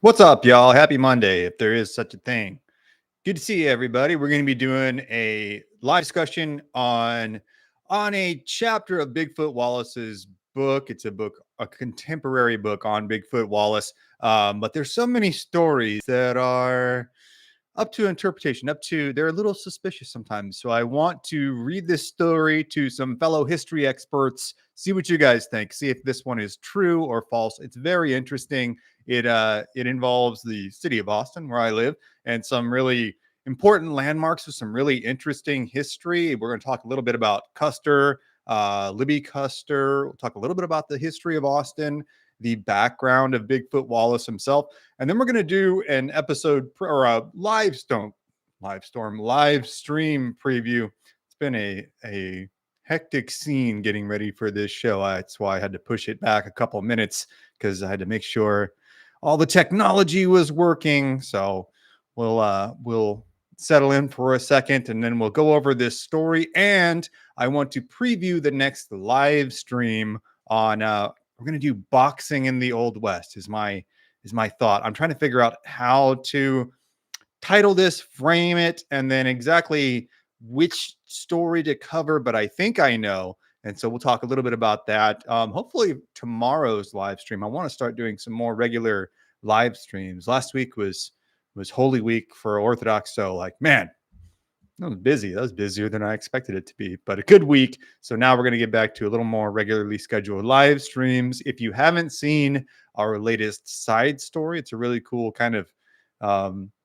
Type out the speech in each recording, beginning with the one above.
What's up, y'all? Happy Monday, if there is such a thing. Good to see you, everybody. We're going to be doing a live discussion on a chapter of Bigfoot Wallace's book. It's a contemporary book on Bigfoot Wallace. But there's so many stories that are up to interpretation, they're a little suspicious sometimes. So I want to read this story to some fellow history experts, see what you guys think, see if this one is true or false. It's very interesting. It involves the city of Austin, where I live, and some really important landmarks with some really interesting history. We're going to talk a little bit about Custer, Libby Custer. We'll talk a little bit about the history of Austin, the background of Bigfoot Wallace himself. And then we're going to do an episode or a live stream preview. It's been a hectic scene getting ready for this show. That's why I had to push it back a couple minutes, because I had to make sure all the technology was working. So we'll settle in for a second, and then we'll go over this story. And I want to preview the next live stream on we're going to do boxing in the Old West is my thought. I'm trying to figure out how to title this, frame it, and then exactly which story to cover, but I think I know. And so we'll talk a little bit about that. Hopefully tomorrow's live stream. I want to start doing some more regular live streams. Last week was Holy Week for Orthodox. So man, that was busy. That was busier than I expected it to be, but a good week. So now we're going to get back to a little more regularly scheduled live streams. If you haven't seen our latest side story, it's a really cool kind of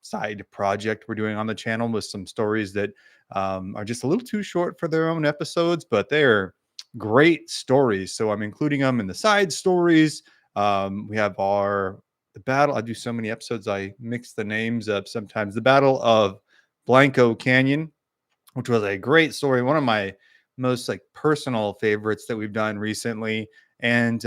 side project we're doing on the channel with some stories that are just a little too short for their own episodes, but they're great stories. So I'm including them in the side stories. We have the battle. I do so many episodes, I mix the names up sometimes. The Battle of Blanco Canyon, which was a great story, one of my most personal favorites that we've done recently. And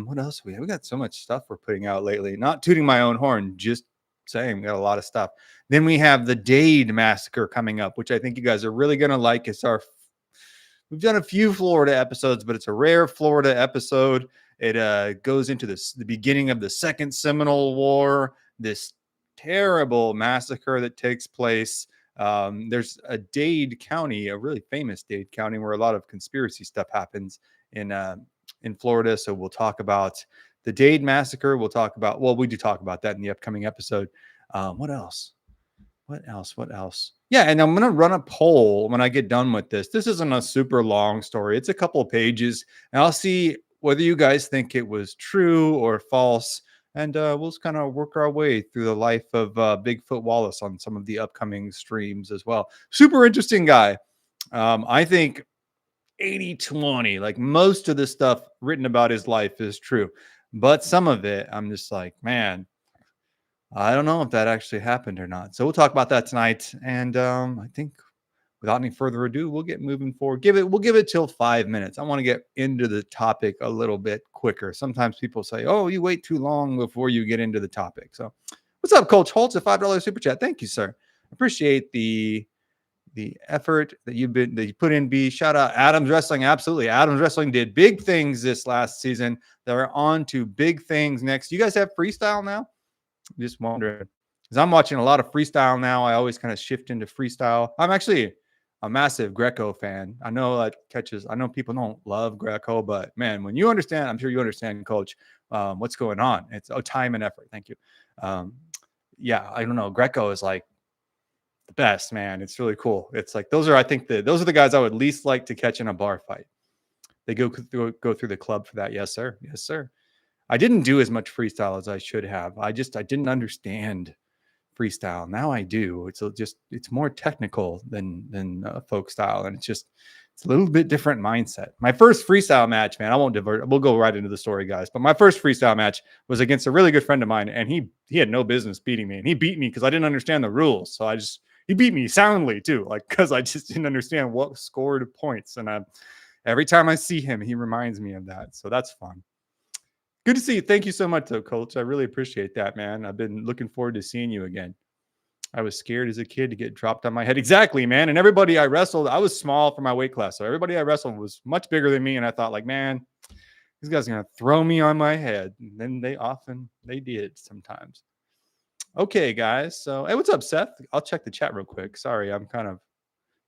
what else we got so much stuff we're putting out lately. Not tooting my own horn, just saying we got a lot of stuff. Then we have the Dade Massacre coming up, which I think you guys are really gonna like. We've done a few Florida episodes, but it's a rare Florida episode. It goes into the beginning of the Second Seminole War, this terrible massacre that takes place. There's a Dade County, a really famous Dade County, where a lot of conspiracy stuff happens in Florida. So we'll talk about the Dade Massacre. We do talk about that in the upcoming episode. What else? Yeah, and I'm going to run a poll when I get done with this. This isn't a super long story. It's a couple of pages, and I'll see whether you guys think it was true or false. And we'll just kind of work our way through the life of Bigfoot Wallace on some of the upcoming streams as well. Super interesting guy. I think 80-20, most of the stuff written about his life is true. But some of it, I'm just man, I don't know if that actually happened or not. So we'll talk about that tonight. And I think without any further ado, we'll get moving forward. We'll give it till 5 minutes. I want to get into the topic a little bit quicker. Sometimes people say, "Oh, you wait too long before you get into the topic." So, what's up, Coach Holtz? A $5 super chat. Thank you, sir. Appreciate the effort that you put in. B, shout out Adams Wrestling. Absolutely, Adams Wrestling did big things this last season. They're on to big things next. You guys have freestyle now? I'm just wondering, because I'm watching a lot of freestyle now. I always kind of shift into freestyle. I'm actually a massive Greco fan. I know I know people don't love Greco, but man, when you understand, I'm sure you understand, Coach, what's going on. It's time and effort. Thank you. Yeah, I don't know. Greco is the best, man. It's really cool. It's those are the guys I would least like to catch in a bar fight. They go through the club for that. Yes, sir. Yes, sir. I didn't do as much freestyle as I should have. I didn't understand freestyle. Now I do. It's more technical than folk style, and it's a little bit different mindset. My first freestyle match, man, I won't divert. We'll go right into the story, guys. But my first freestyle match was against a really good friend of mine, and he had no business beating me, and he beat me because I didn't understand the rules. So he beat me soundly too, because I just didn't understand what scored points. And every time I see him, he reminds me of that. So that's fun. Good to see you. Thank you so much, though, Coach. I really appreciate that, man. I've been looking forward to seeing you again. I was scared as a kid to get dropped on my head. Exactly, man. And everybody I wrestled, I was small for my weight class. So everybody I wrestled was much bigger than me. And I thought, man, these guys are going to throw me on my head. And then they did sometimes. Okay, guys. So, hey, what's up, Seth? I'll check the chat real quick. Sorry, I'm kind of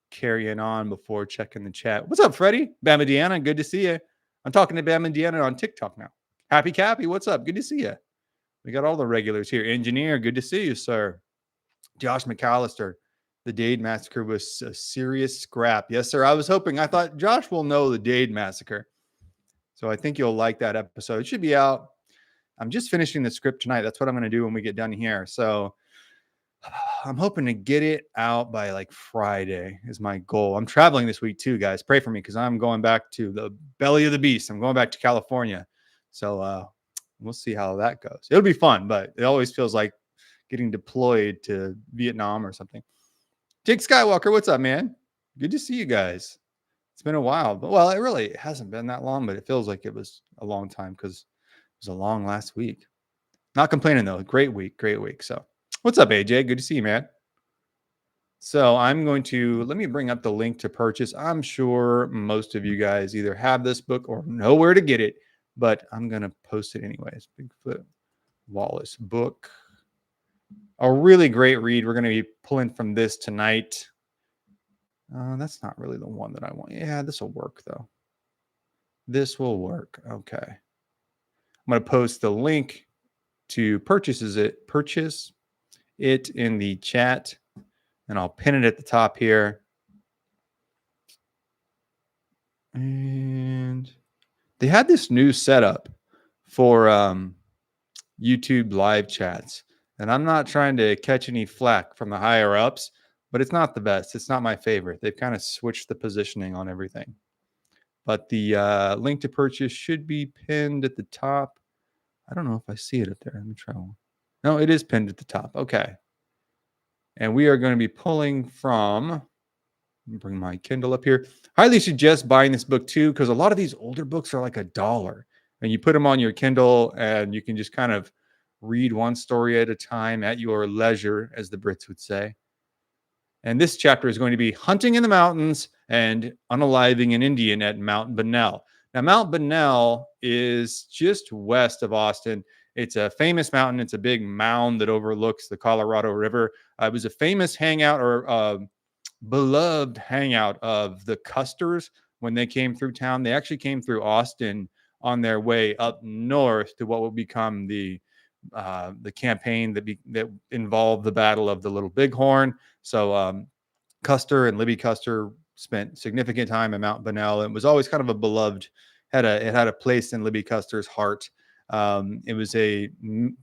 carrying on before checking the chat. What's up, Freddie? Bama Deanna, good to see you. I'm talking to Bama Deanna on TikTok now. Happy Cappy, what's up? Good to see you. We got all the regulars here. Engineer, good to see you, sir. Josh McAllister, the Dade Massacre was a serious scrap. Yes, sir. I thought Josh will know the Dade Massacre. So I think you'll like that episode. It should be out. I'm just finishing the script tonight. That's what I'm going to do when we get done here. So I'm hoping to get it out by like Friday is my goal. I'm traveling this week too, guys. Pray for me because I'm going back to the belly of the beast. I'm going back to California. So we'll see how that goes. It'll be fun, but it always feels like getting deployed to Vietnam or something. Jake Skywalker, what's up, man? Good to see you guys. It's been a while, but well, it really hasn't been that long, but it feels like it was a long time because it was a long last week. Not complaining though. Great week, great week. So, what's up, AJ? Good to see you, man. So, I'm going to let me bring up the link to purchase. I'm sure most of you guys either have this book or know where to get it, but I'm going to post it anyways. Bigfoot Wallace book. A really great read. We're going to be pulling from this tonight. That's not really the one that I want. Yeah, this will work though. This will work. Okay. I'm going to post the link to purchase it in the chat, and I'll pin it at the top here. And they had this new setup for YouTube live chats. And I'm not trying to catch any flack from the higher ups, but it's not the best. It's not my favorite. They've kind of switched the positioning on everything. But the link to purchase should be pinned at the top. I don't know if I see it up there. Let me try one. No, it is pinned at the top. Okay. And we are going to be pulling from, let me bring my Kindle up here. Highly suggest buying this book too, because a lot of these older books are like $1. And you put them on your Kindle and you can just kind of read one story at a time at your leisure, as the Brits would say. And this chapter is going to be hunting in the mountains and unaliving an Indian at Mount Bonnell. Now, Mount Bonnell is just west of Austin. It's a famous mountain. It's a big mound that overlooks the Colorado River. It was a famous hangout or beloved hangout of the Custers when they came through town. They actually came through Austin on their way up north to what will become the campaign that involved the Battle of the Little Bighorn. So Custer and Libby Custer spent significant time at Mount Bonnell. It was always kind of a beloved, it had a place in Libby Custer's heart. It was a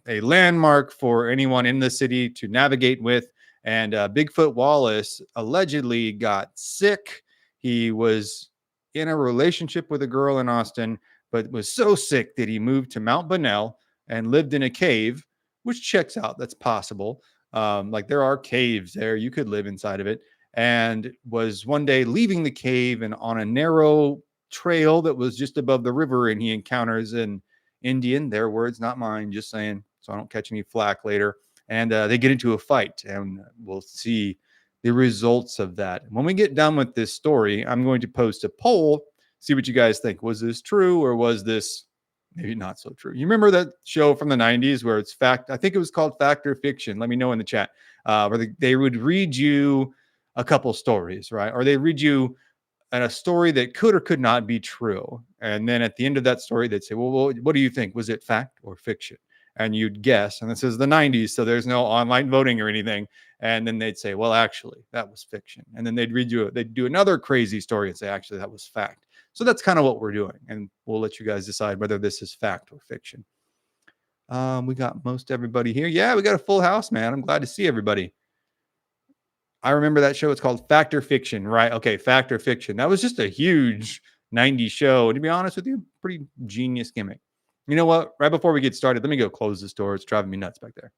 landmark for anyone in the city to navigate with. And Bigfoot Wallace allegedly got sick. He was in a relationship with a girl in Austin, but was so sick that he moved to Mount Bonnell and lived in a cave, which checks out. That's possible. Like there are caves there. You could live inside of it. And was one day leaving the cave and on a narrow trail that was just above the river. And he encounters an Indian, their words, not mine, just saying, so I don't catch any flack later. And they get into a fight, and we'll see the results of that. When we get done with this story, I'm going to post a poll, see what you guys think. Was this true or was this maybe not so true? You remember that show from the 90s where it's I think it was called Fact or Fiction. Let me know in the chat. Where they would read you a couple stories, right? Or they read you a story that could or could not be true. And then at the end of that story, they'd say, well, what do you think? Was it fact or fiction? And you'd guess. And this is the 90s, so there's no online voting or anything. And then they'd say, well, actually, that was fiction. And then they'd do another crazy story and say, actually, that was fact. So that's kind of what we're doing. And we'll let you guys decide whether this is fact or fiction. We got most everybody here. Yeah, we got a full house, man. I'm glad to see everybody. I remember that show. It's called Fact or Fiction, right? Okay, Fact or Fiction. That was just a huge 90s show. To be honest with you, pretty genius gimmick. You know what? Right before we get started, let me go close this door. It's driving me nuts back there.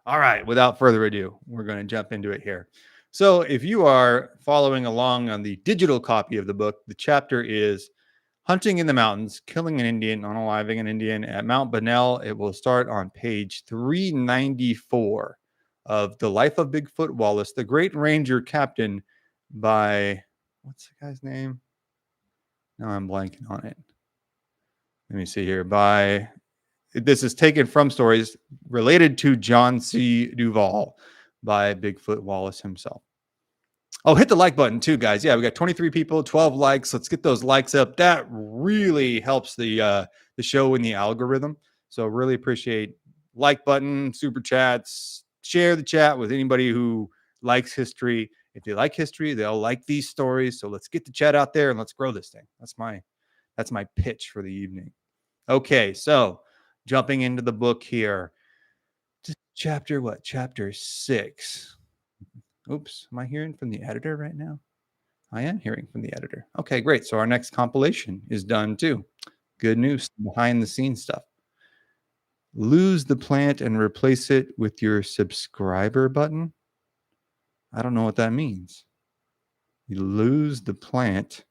All right, without further ado, we're going to jump into it here. So if you are following along on the digital copy of the book, the chapter is Hunting in the Mountains, Killing an Indian, Unaliving an Indian at Mount Bonnell. It will start on page 394 of The Life of Bigfoot Wallace, the Great Ranger Captain by, what's the guy's name? Now I'm blanking on it. Let me see here. By This is taken from stories related to John C. Duvall by Bigfoot Wallace himself. Oh, hit the like button too, guys. Yeah, we got 23 people, 12 likes. Let's get those likes up. That really helps the show in the algorithm. So really appreciate like button, super chats, share the chat with anybody who likes history. If they like history, they'll like these stories. So let's get the chat out there and let's grow this thing. That's my pitch for the evening. Okay, so jumping into the book here. Chapter what? Chapter 6. Oops, am I hearing from the editor right now? I am hearing from the editor. Okay, great. So our next compilation is done too. Good news, behind the scenes stuff. Lose the plant and replace it with your subscriber button. I don't know what that means. You lose the plant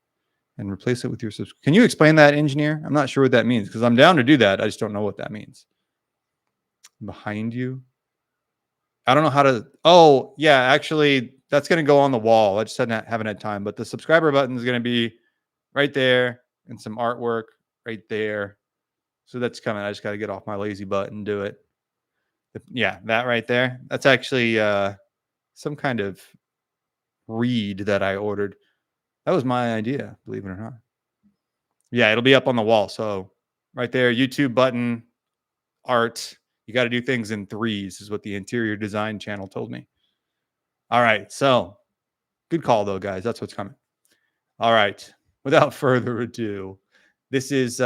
and replace it with your subscriber. Can you explain that, engineer? I'm not sure what that means because I'm down to do that. I just don't know what that means. Behind you. I don't know how to. Oh, yeah, actually, that's going to go on the wall. I just haven't had time, but the subscriber button is going to be right there and some artwork right there. So that's coming. I just got to get off my lazy butt and do it. Yeah, that right there. That's actually some kind of reed that I ordered. That was my idea, believe it or not. Yeah, it'll be up on the wall. So right there, YouTube button, art. You got to do things in threes, is what the interior design channel told me. All right. So good call, though, guys. That's what's coming. All right. Without further ado, this is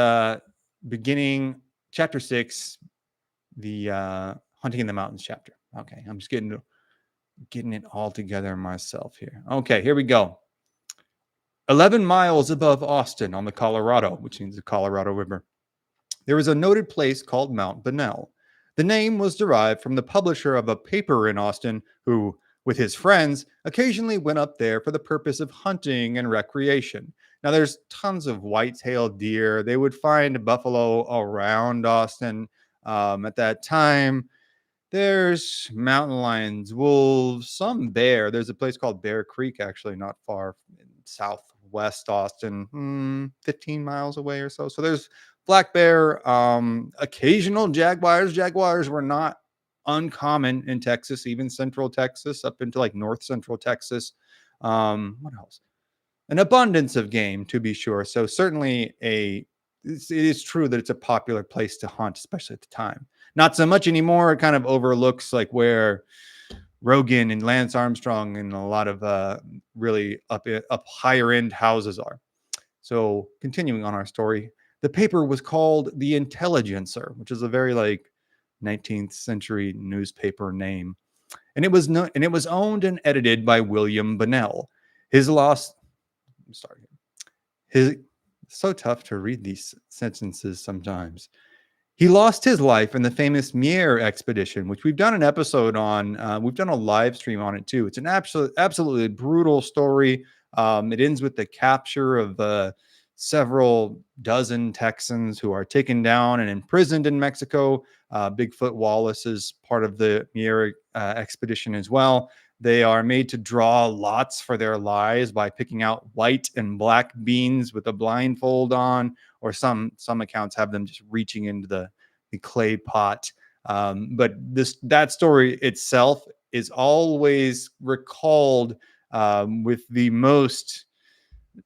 beginning chapter 6, the Hunting in the Mountains chapter. Okay. I'm just getting it all together myself here. Okay. Here we go. 11 miles above Austin on the Colorado, which means the Colorado River, there is a noted place called Mount Bonnell. The name was derived from the publisher of a paper in Austin who, with his friends, occasionally went up there for the purpose of hunting and recreation. Now, there's tons of white-tailed deer. They would find buffalo around Austin at that time. There's mountain lions, wolves, some bear. There's a place called Bear Creek, actually, not far southwest Austin, 15 miles away or so. So there's black bear, occasional jaguars. Jaguars were not uncommon in Texas, even central Texas, up into like north central Texas. What else? An abundance of game, to be sure. So certainly it is true that it's a popular place to hunt, especially at the time. Not so much anymore. It kind of overlooks like where Rogan and Lance Armstrong and a lot of really up higher end houses are. So continuing on our story, the paper was called The Intelligencer, which is a very like 19th century newspaper name. And it was owned and edited by William Bonnell. His lost I'm sorry. His It's so tough to read these sentences sometimes. He lost his life in the famous Muir expedition, which we've done an episode on. We've done a live stream on it too. It's an absolutely brutal story. It ends with the capture of several dozen Texans who are taken down and imprisoned in Mexico. Bigfoot Wallace is part of the Muir expedition as well. They are made to draw lots for their lives by picking out white and black beans with a blindfold on, or some accounts have them just reaching into the clay pot. But that story itself is always recalled with the most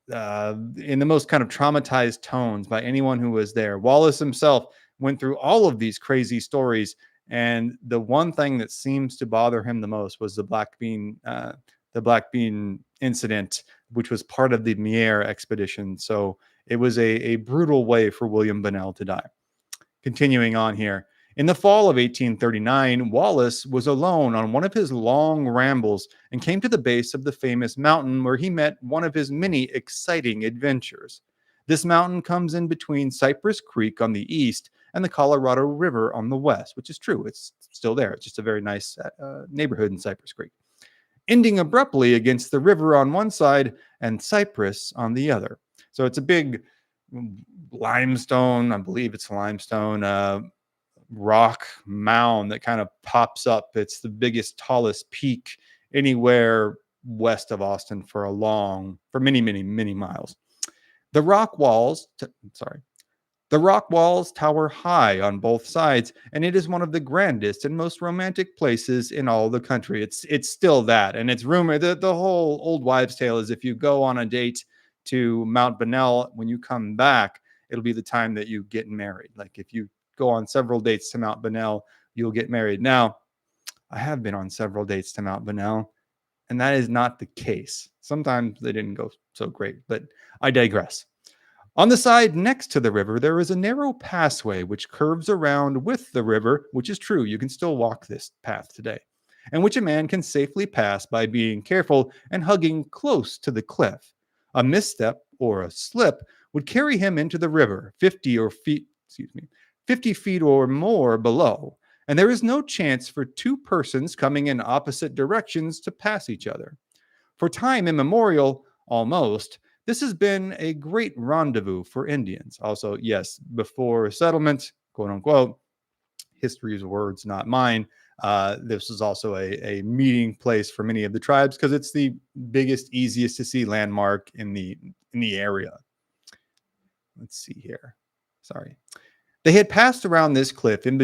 in the most kind of traumatized tones by anyone who was there. Wallace himself went through all of these crazy stories, and the one thing that seems to bother him the most was the black bean incident, which was part of the Muir expedition. So it was a brutal way for William Bonnell to die. Continuing on here. In the fall of 1839, Wallace was alone on one of his long rambles and came to the base of the famous mountain where he met one of his many exciting adventures. This mountain comes in between Cypress Creek on the east and the Colorado River on the west, which is true. It's still there. It's just a very nice neighborhood in Cypress Creek, ending abruptly against the river on one side and Cypress on the other. So it's a big limestone, I believe it's limestone, rock mound that kind of pops up. It's the biggest, tallest peak anywhere west of Austin for many, many, many miles. The The rock walls tower high on both sides, and it is one of the grandest and most romantic places in all the country. It's still that, and it's rumored that the whole old wives' tale is if you go on a date to Mount Bonnell, when you come back, it'll be the time that you get married. Like if you go on several dates to Mount Bonnell, you'll get married. Now, I have been on several dates to Mount Bonnell, and that is not the case. Sometimes they didn't go so great, but I digress. On the side next to the river, there is a narrow passway which curves around with the river, which is true. You can still walk this path today, and which a man can safely pass by being careful and hugging close to the cliff. A misstep or a slip would carry him into the river 50 feet or more below, and there is no chance for two persons coming in opposite directions to pass each other. For time immemorial, almost, this has been a great rendezvous for Indians. Also, yes, before settlement, quote unquote, history's words, not mine. This is also a meeting place for many of the tribes because it's the biggest, easiest to see landmark in the area. Let's see here. Sorry. They had passed around this cliff in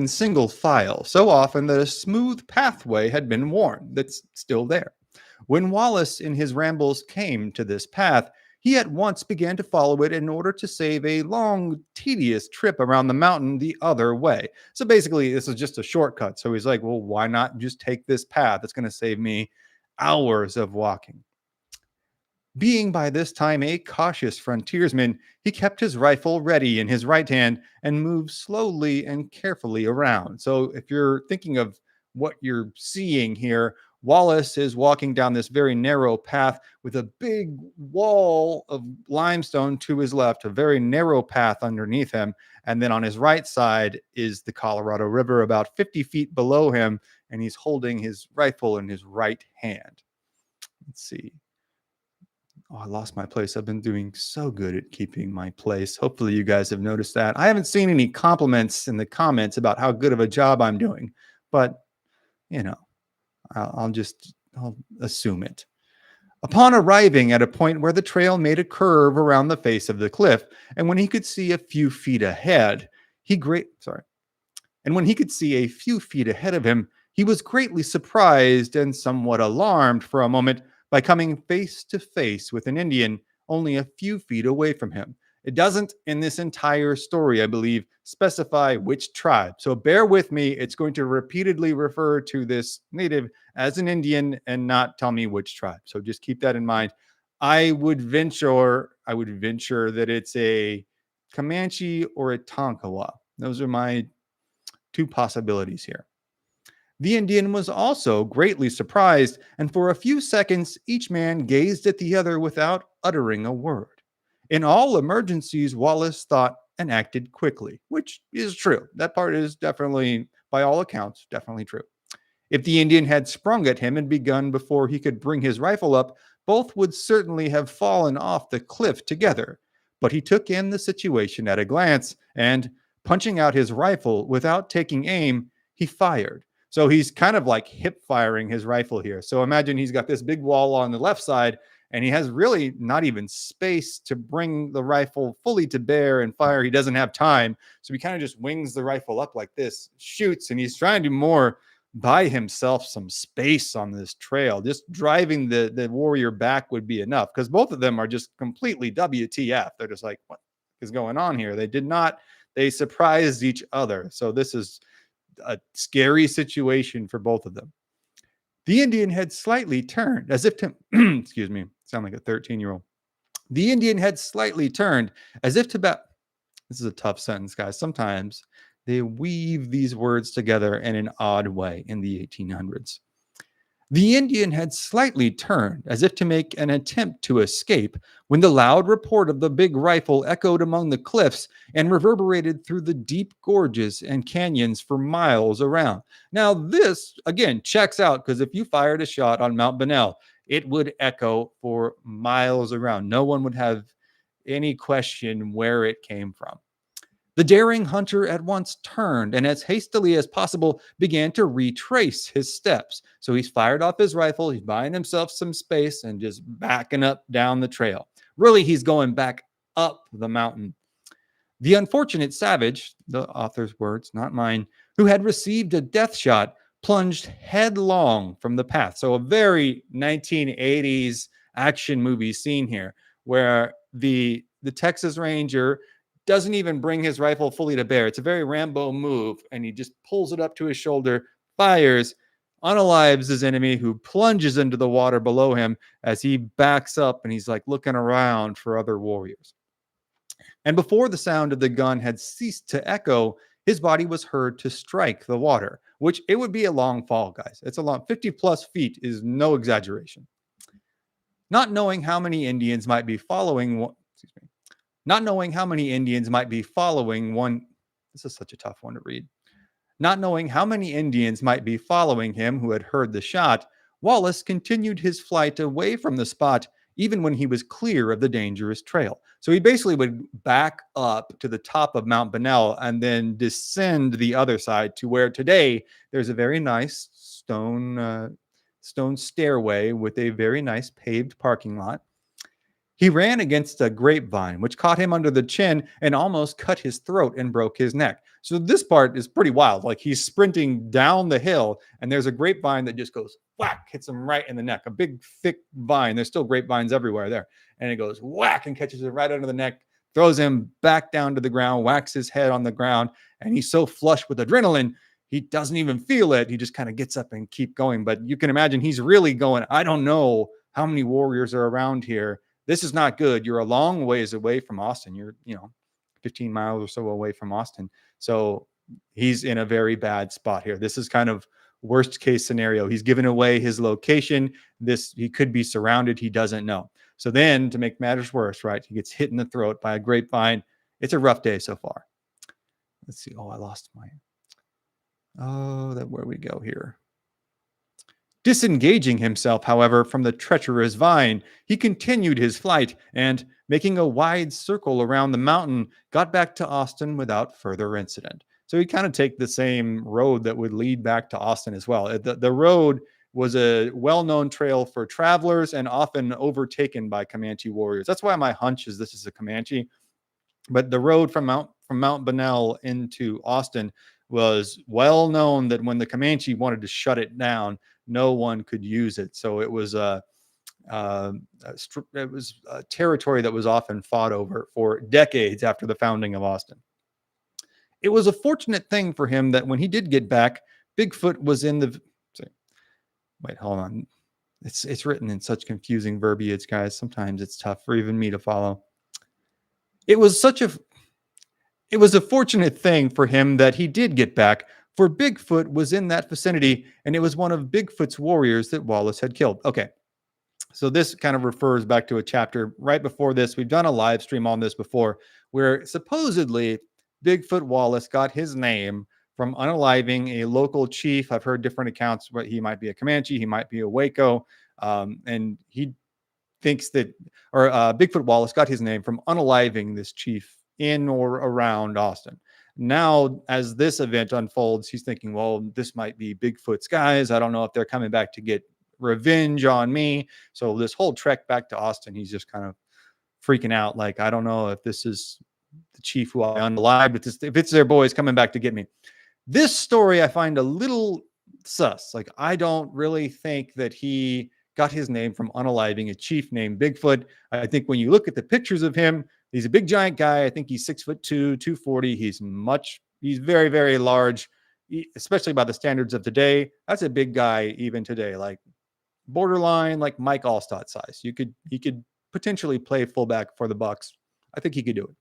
single file, so often that a smooth pathway had been worn that's still there. When Wallace in his rambles came to this path, he at once began to follow it in order to save a long, tedious trip around the mountain the other way. So basically, this is just a shortcut. So he's like, well, why not just take this path? It's going to save me hours of walking. Being by this time a cautious frontiersman, he kept his rifle ready in his right hand and moved slowly and carefully around. So if you're thinking of what you're seeing here, Wallace is walking down this very narrow path with a big wall of limestone to his left, a very narrow path underneath him. And then on his right side is the Colorado River about 50 feet below him, and he's holding his rifle in his right hand. Let's see. Oh, I lost my place. I've been doing so good at keeping my place. Hopefully you guys have noticed that. I haven't seen any compliments in the comments about how good of a job I'm doing, but you know, I'll assume it. Upon arriving at a point where the trail made a curve around the face of the cliff, and when he could see a few feet ahead, when he could see a few feet ahead of him, he was greatly surprised and somewhat alarmed for a moment by coming face to face with an Indian only a few feet away from him. It doesn't, in this entire story, I believe, specify which tribe. So bear with me. It's going to repeatedly refer to this native as an Indian and not tell me which tribe. So just keep that in mind. I would venture that it's a Comanche or a Tonkawa. Those are my two possibilities here. The Indian was also greatly surprised, and for a few seconds, each man gazed at the other without uttering a word. In all emergencies, Wallace thought and acted quickly, which is true. That part is definitely, by all accounts, definitely true. If the Indian had sprung at him and begun before he could bring his rifle up, both would certainly have fallen off the cliff together. But he took in the situation at a glance, and punching out his rifle without taking aim, he fired. So he's kind of like hip firing his rifle here. So imagine he's got this big wall on the left side, and he has really not even space to bring the rifle fully to bear and fire. He doesn't have time. So he kind of just wings the rifle up like this, shoots, and he's trying to more buy himself some space on this trail. Just driving the warrior back would be enough, because both of them are just completely WTF. They're just like, what is going on here? They surprised each other. So this is a scary situation for both of them. The Indian had slightly turned as if to, excuse me, sound like a 13-year-old. The Indian had slightly turned as if to this is a tough sentence, guys. Sometimes they weave these words together in an odd way in the 1800s. The Indian had slightly turned as if to make an attempt to escape when the loud report of the big rifle echoed among the cliffs and reverberated through the deep gorges and canyons for miles around. Now, this, again, checks out, because if you fired a shot on Mount Bonnell, it would echo for miles around. No one would have any question where it came from. The daring hunter at once turned and as hastily as possible began to retrace his steps. So he's fired off his rifle, he's buying himself some space and just backing up down the trail. Really, he's going back up the mountain. The unfortunate savage, the author's words, not mine, who had received a death shot, plunged headlong from the path. So a very 1980s action movie scene here, where the Texas Ranger doesn't even bring his rifle fully to bear. It's a very Rambo move, and he just pulls it up to his shoulder, fires, unalives his enemy, who plunges into the water below him as he backs up and he's like looking around for other warriors. And before the sound of the gun had ceased to echo, his body was heard to strike the water, which it would be a long fall, guys. It's a long 50 plus feet is no exaggeration. Not knowing how many Indians might be following, excuse me, not knowing how many Indians might be following one, this is such a tough one to read. Not knowing how many Indians might be following him who had heard the shot, Wallace continued his flight away from the spot, even when he was clear of the dangerous trail. So he basically would back up to the top of Mount Bonnell and then descend the other side to where today there's a very nice stone stairway with a very nice paved parking lot. He ran against a grapevine, which caught him under the chin and almost cut his throat and broke his neck. So this part is pretty wild. Like he's sprinting down the hill, and there's a grapevine that just goes whack, hits him right in the neck. A big, thick vine. There's still grapevines everywhere there. And it goes whack and catches him right under the neck, throws him back down to the ground, whacks his head on the ground. And he's so flushed with adrenaline, he doesn't even feel it. He just kind of gets up and keep going. But you can imagine he's really going, I don't know how many warriors are around here. This is not good. You're a long ways away from Austin. You're, 15 miles or so away from Austin. So he's in a very bad spot here. This is kind of worst case scenario. He's given away his location. He could be surrounded. He doesn't know. So then to make matters worse, right, he gets hit in the throat by a grapevine. It's a rough day so far. Let's see. Oh, I lost where we go here. Disengaging himself, however, from the treacherous vine, he continued his flight and, making a wide circle around the mountain, got back to Austin without further incident. So he kind of take the same road that would lead back to Austin as well. The road was a well-known trail for travelers and often overtaken by Comanche warriors. That's why my hunch is this is a Comanche. But the road from Mount Bonnell into Austin was well known that when the Comanche wanted to shut it down, no one could use it. So it was a territory that was often fought over for decades after the founding of Austin. It was a fortunate thing for him that when he did get back, Bigfoot was in the. Wait, hold on. It's written in such confusing verbiage, guys. Sometimes it's tough for even me to follow. It was a fortunate thing for him that he did get back, for Bigfoot was in that vicinity, and it was one of Bigfoot's warriors that Wallace had killed. Okay, so this kind of refers back to a chapter right before this. We've done a live stream on this before, where supposedly Bigfoot Wallace got his name from unaliving a local chief. I've heard different accounts, but he might be a Comanche, he might be a Waco, and he thinks that, or Bigfoot Wallace got his name from unaliving this chief in or around Austin. Now, as this event unfolds, he's thinking, well, this might be Bigfoot's guys. I don't know if they're coming back to get revenge on me. So this whole trek back to Austin, he's just kind of freaking out. Like, I don't know if this is the chief who I unalived, if it's their boys coming back to get me. This story I find a little sus. Like, I don't really think that he got his name from unaliving a chief named Bigfoot. I think when you look at the pictures of him, he's a big giant guy. I think he's 6'2", 240. He's very, very large, especially by the standards of today. That's a big guy even today, like borderline like Mike Allstott size. He could potentially play fullback for the Bucks. I think he could do it.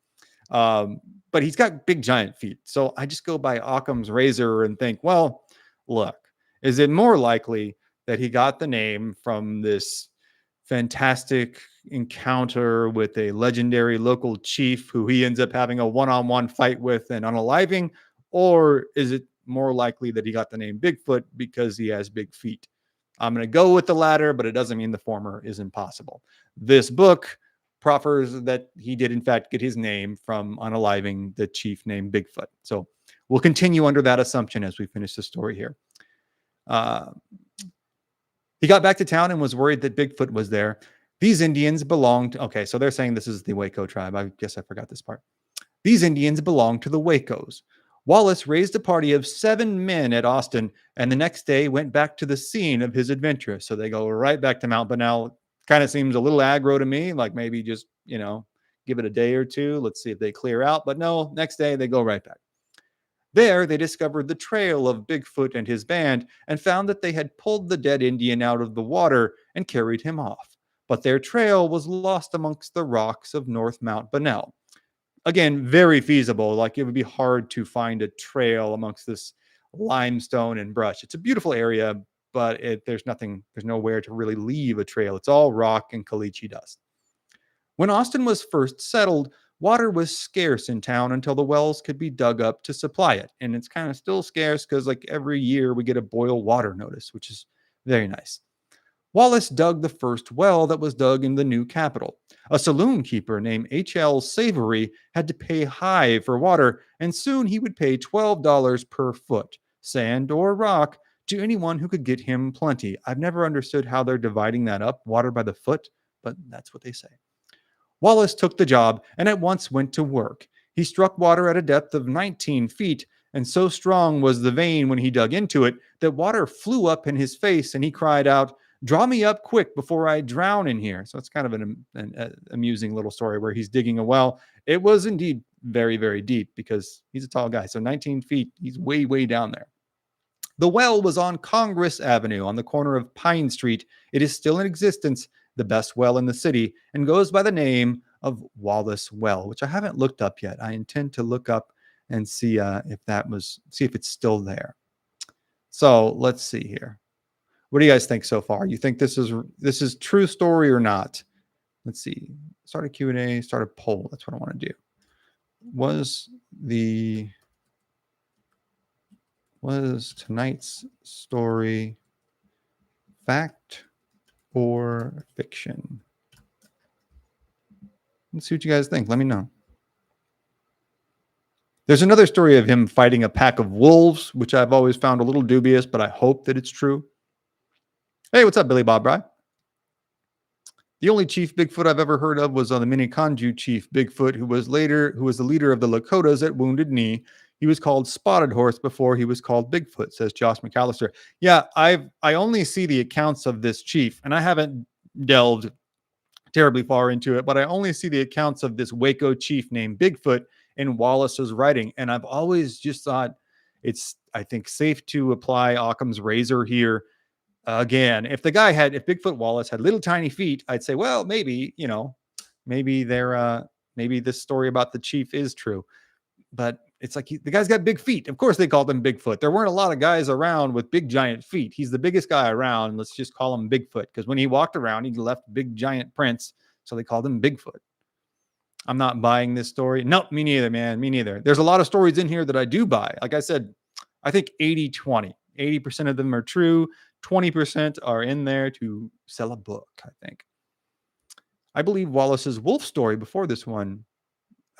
But he's got big giant feet. So I just go by Occam's razor and think, well, look, is it more likely that he got the name from this fantastic encounter with a legendary local chief who he ends up having a one-on-one fight with and unaliving? Or is it more likely that he got the name Bigfoot because he has big feet? I'm going to go with the latter, but it doesn't mean the former is impossible. This book proffers that he did, in fact, get his name from unaliving the chief named Bigfoot. So we'll continue under that assumption as we finish the story here. He got back to town and was worried that Bigfoot was there. These Indians belonged. Okay, so they're saying this is the Waco tribe. I guess I forgot this part. These Indians belonged to the Wacos. Wallace raised a party of 7 men at Austin, and the next day went back to the scene of his adventure. So they go right back to Mount Bonnell. Kind of seems a little aggro to me, like maybe just, give it a day or two. Let's see if they clear out. But no, next day they go right back. There, they discovered the trail of Bigfoot and his band and found that they had pulled the dead Indian out of the water and carried him off. But their trail was lost amongst the rocks of North Mount Bonnell. Again, very feasible. Like it would be hard to find a trail amongst this limestone and brush. It's a beautiful area, but there's nowhere to really leave a trail. It's all rock and caliche dust. When Austin was first settled, water was scarce in town until the wells could be dug up to supply it. And it's kind of still scarce because, like, every year we get a boil water notice, which is very nice. Wallace dug the first well that was dug in the new capital. A saloon keeper named H.L. Savory had to pay high for water, and soon he would pay $12 per foot, sand or rock, to anyone who could get him plenty. I've never understood how they're dividing that up, water by the foot, but that's what they say. Wallace took the job and at once went to work. He struck water at a depth of 19 feet, and so strong was the vein when he dug into it that water flew up in his face, and he cried out, "Draw me up quick before I drown in here." So it's kind of an amusing little story where he's digging a well. It was indeed very, very deep because he's a tall guy. So 19 feet, he's way, way down there. The well was on Congress Avenue on the corner of Pine Street. It is still in existence, the best well in the city, and goes by the name of Wallace Well, which I haven't looked up yet. I intend to look up and see if it's still there. So let's see here. What do you guys think so far? You think this is true story or not? Let's see. Start a Q&A, start a poll. That's what I want to do. Was tonight's story fact or fiction? Let's see what you guys think. Let me know. There's another story of him fighting a pack of wolves, which I've always found a little dubious, but I hope that it's true. Hey, what's up, Billy Bob Bry? The only Chief Bigfoot I've ever heard of was the Minneconjou Chief Bigfoot, who was the leader of the Lakotas at Wounded Knee. He was called Spotted Horse before he was called Bigfoot, says Josh McAllister. Yeah, I only see the accounts of this chief, and I haven't delved terribly far into it, but I only see the accounts of this Waco chief named Bigfoot in Wallace's writing. And I've always just thought it's, I think, safe to apply Occam's razor here. Again, if Bigfoot Wallace had little tiny feet, I'd say, well, maybe this story about the chief is true. But it's like the guy's got big feet. Of course they called him Bigfoot. There weren't a lot of guys around with big giant feet. He's the biggest guy around. Let's just call him Bigfoot, because when he walked around, he left big giant prints. So they called him Bigfoot. I'm not buying this story. No, me neither, man. Me neither. There's a lot of stories in here that I do buy. Like I said, I think 80-20. 80% of them are true. 20% are in there to sell a book, I think. I believe Wallace's wolf story before this one.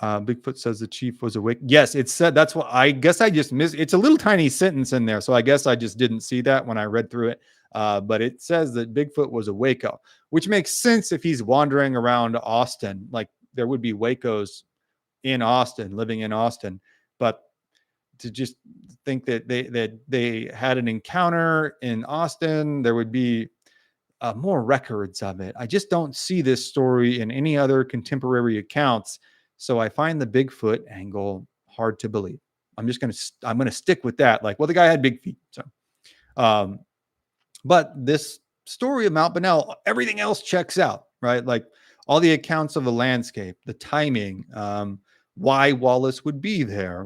Bigfoot says the chief was awake. Yes, it said, that's what I guess I just missed. It's a little tiny sentence in there, so I guess I just didn't see that when I read through it. But it says that Bigfoot was a Waco, which makes sense if he's wandering around Austin. Like there would be Wacos in Austin, living in Austin. But to just think that they had an encounter in Austin, there would be more records of it. I just don't see this story in any other contemporary accounts. So I find the Bigfoot angle hard to believe. I'm going to stick with that. Like, well, the guy had big feet. So, but this story of Mount Bonnell, everything else checks out, right? Like all the accounts of the landscape, the timing, why Wallace would be there,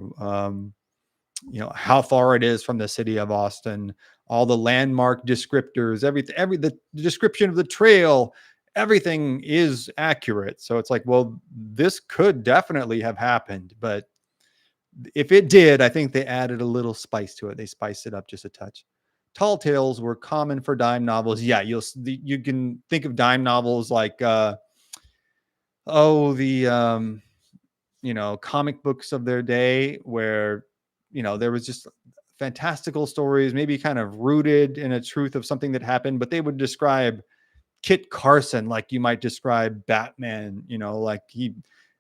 how far it is from the city of Austin, all the landmark descriptors, the description of the trail, everything is accurate. So it's like, well, this could definitely have happened, but if it did, I think they added a little spice to it. They spiced it up just a touch. Tall tales were common for dime novels. Yeah, you can think of dime novels like comic books of their day where there was just fantastical stories, maybe kind of rooted in a truth of something that happened, but they would describe Kit Carson, like you might describe Batman, like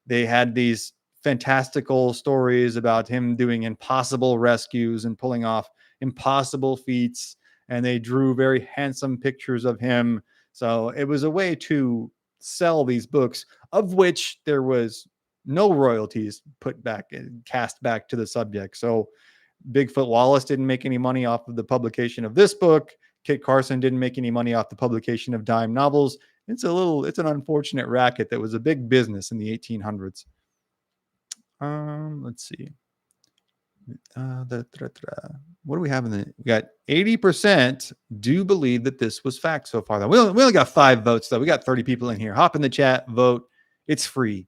they had these fantastical stories about him doing impossible rescues and pulling off impossible feats. And they drew very handsome pictures of him. So it was a way to sell these books, of which there was no royalties put back and cast back to the subject. So Bigfoot Wallace didn't make any money off of the publication of this book. Kit Carson didn't make any money off the publication of dime novels. It's an unfortunate racket that was a big business in the 1800s. Let's see. What do we have we got 80% do believe that this was fact so far. Though we only got 5 votes though. We got 30 people in here. Hop in the chat, vote. It's free.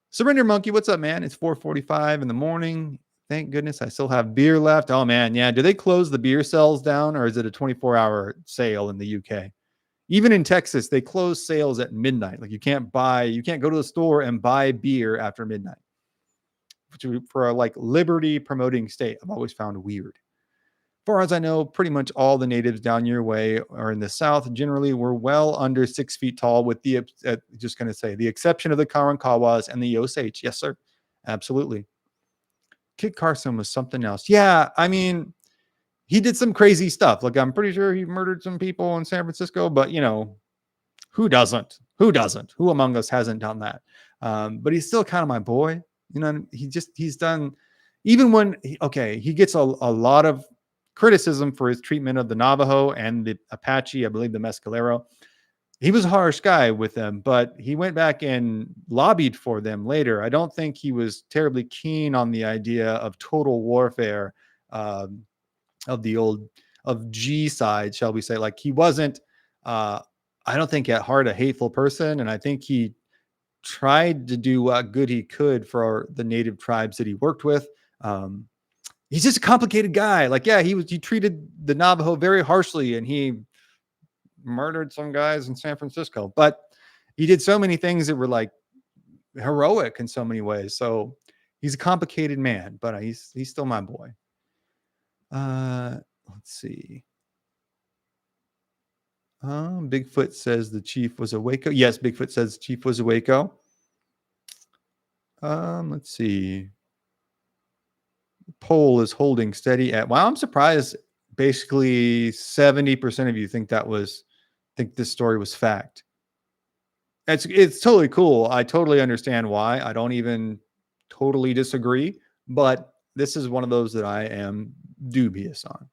Surrender Monkey, what's up, man? It's 4:45 in the morning. Thank goodness I still have beer left. Oh man, yeah. Do they close the beer cells down, or is it a 24-hour sale in the UK? Even in Texas, they close sales at midnight. Like you can't go to the store and buy beer after midnight. For a like liberty promoting state, I've always found weird. As far as I know, pretty much all the natives down your way or in the South generally were well under 6 feet tall, with the the exception of the Karankawas and the Osage. Yes, sir. Absolutely. Kit Carson was something else. Yeah, I mean, he did some crazy stuff. Like I'm pretty sure he murdered some people in San Francisco, but who doesn't? Who doesn't? Who among us hasn't done that? But he's still kind of my boy. He's done, even when he gets a lot of criticism for his treatment of the Navajo and the Apache, I believe the Mescalero. He was a harsh guy with them, but he went back and lobbied for them later. I don't think he was terribly keen on the idea of total warfare, of G side, shall we say. Like he wasn't, I don't think at heart a hateful person. And I think he tried to do what good he could for the native tribes that he worked with. He's just a complicated guy. Like, yeah, he treated the Navajo very harshly and he murdered some guys in San Francisco, but he did so many things that were like heroic in so many ways. So he's a complicated man, but he's still my boy. Let's see. Bigfoot says the chief was a Waco. Yes, Bigfoot says the chief was a Waco. Let's see. Poll is holding steady at, wow, I'm surprised. Basically 70% of you think this story was fact. It's totally cool. I totally understand why. I don't even totally disagree, but this is one of those that I am dubious on.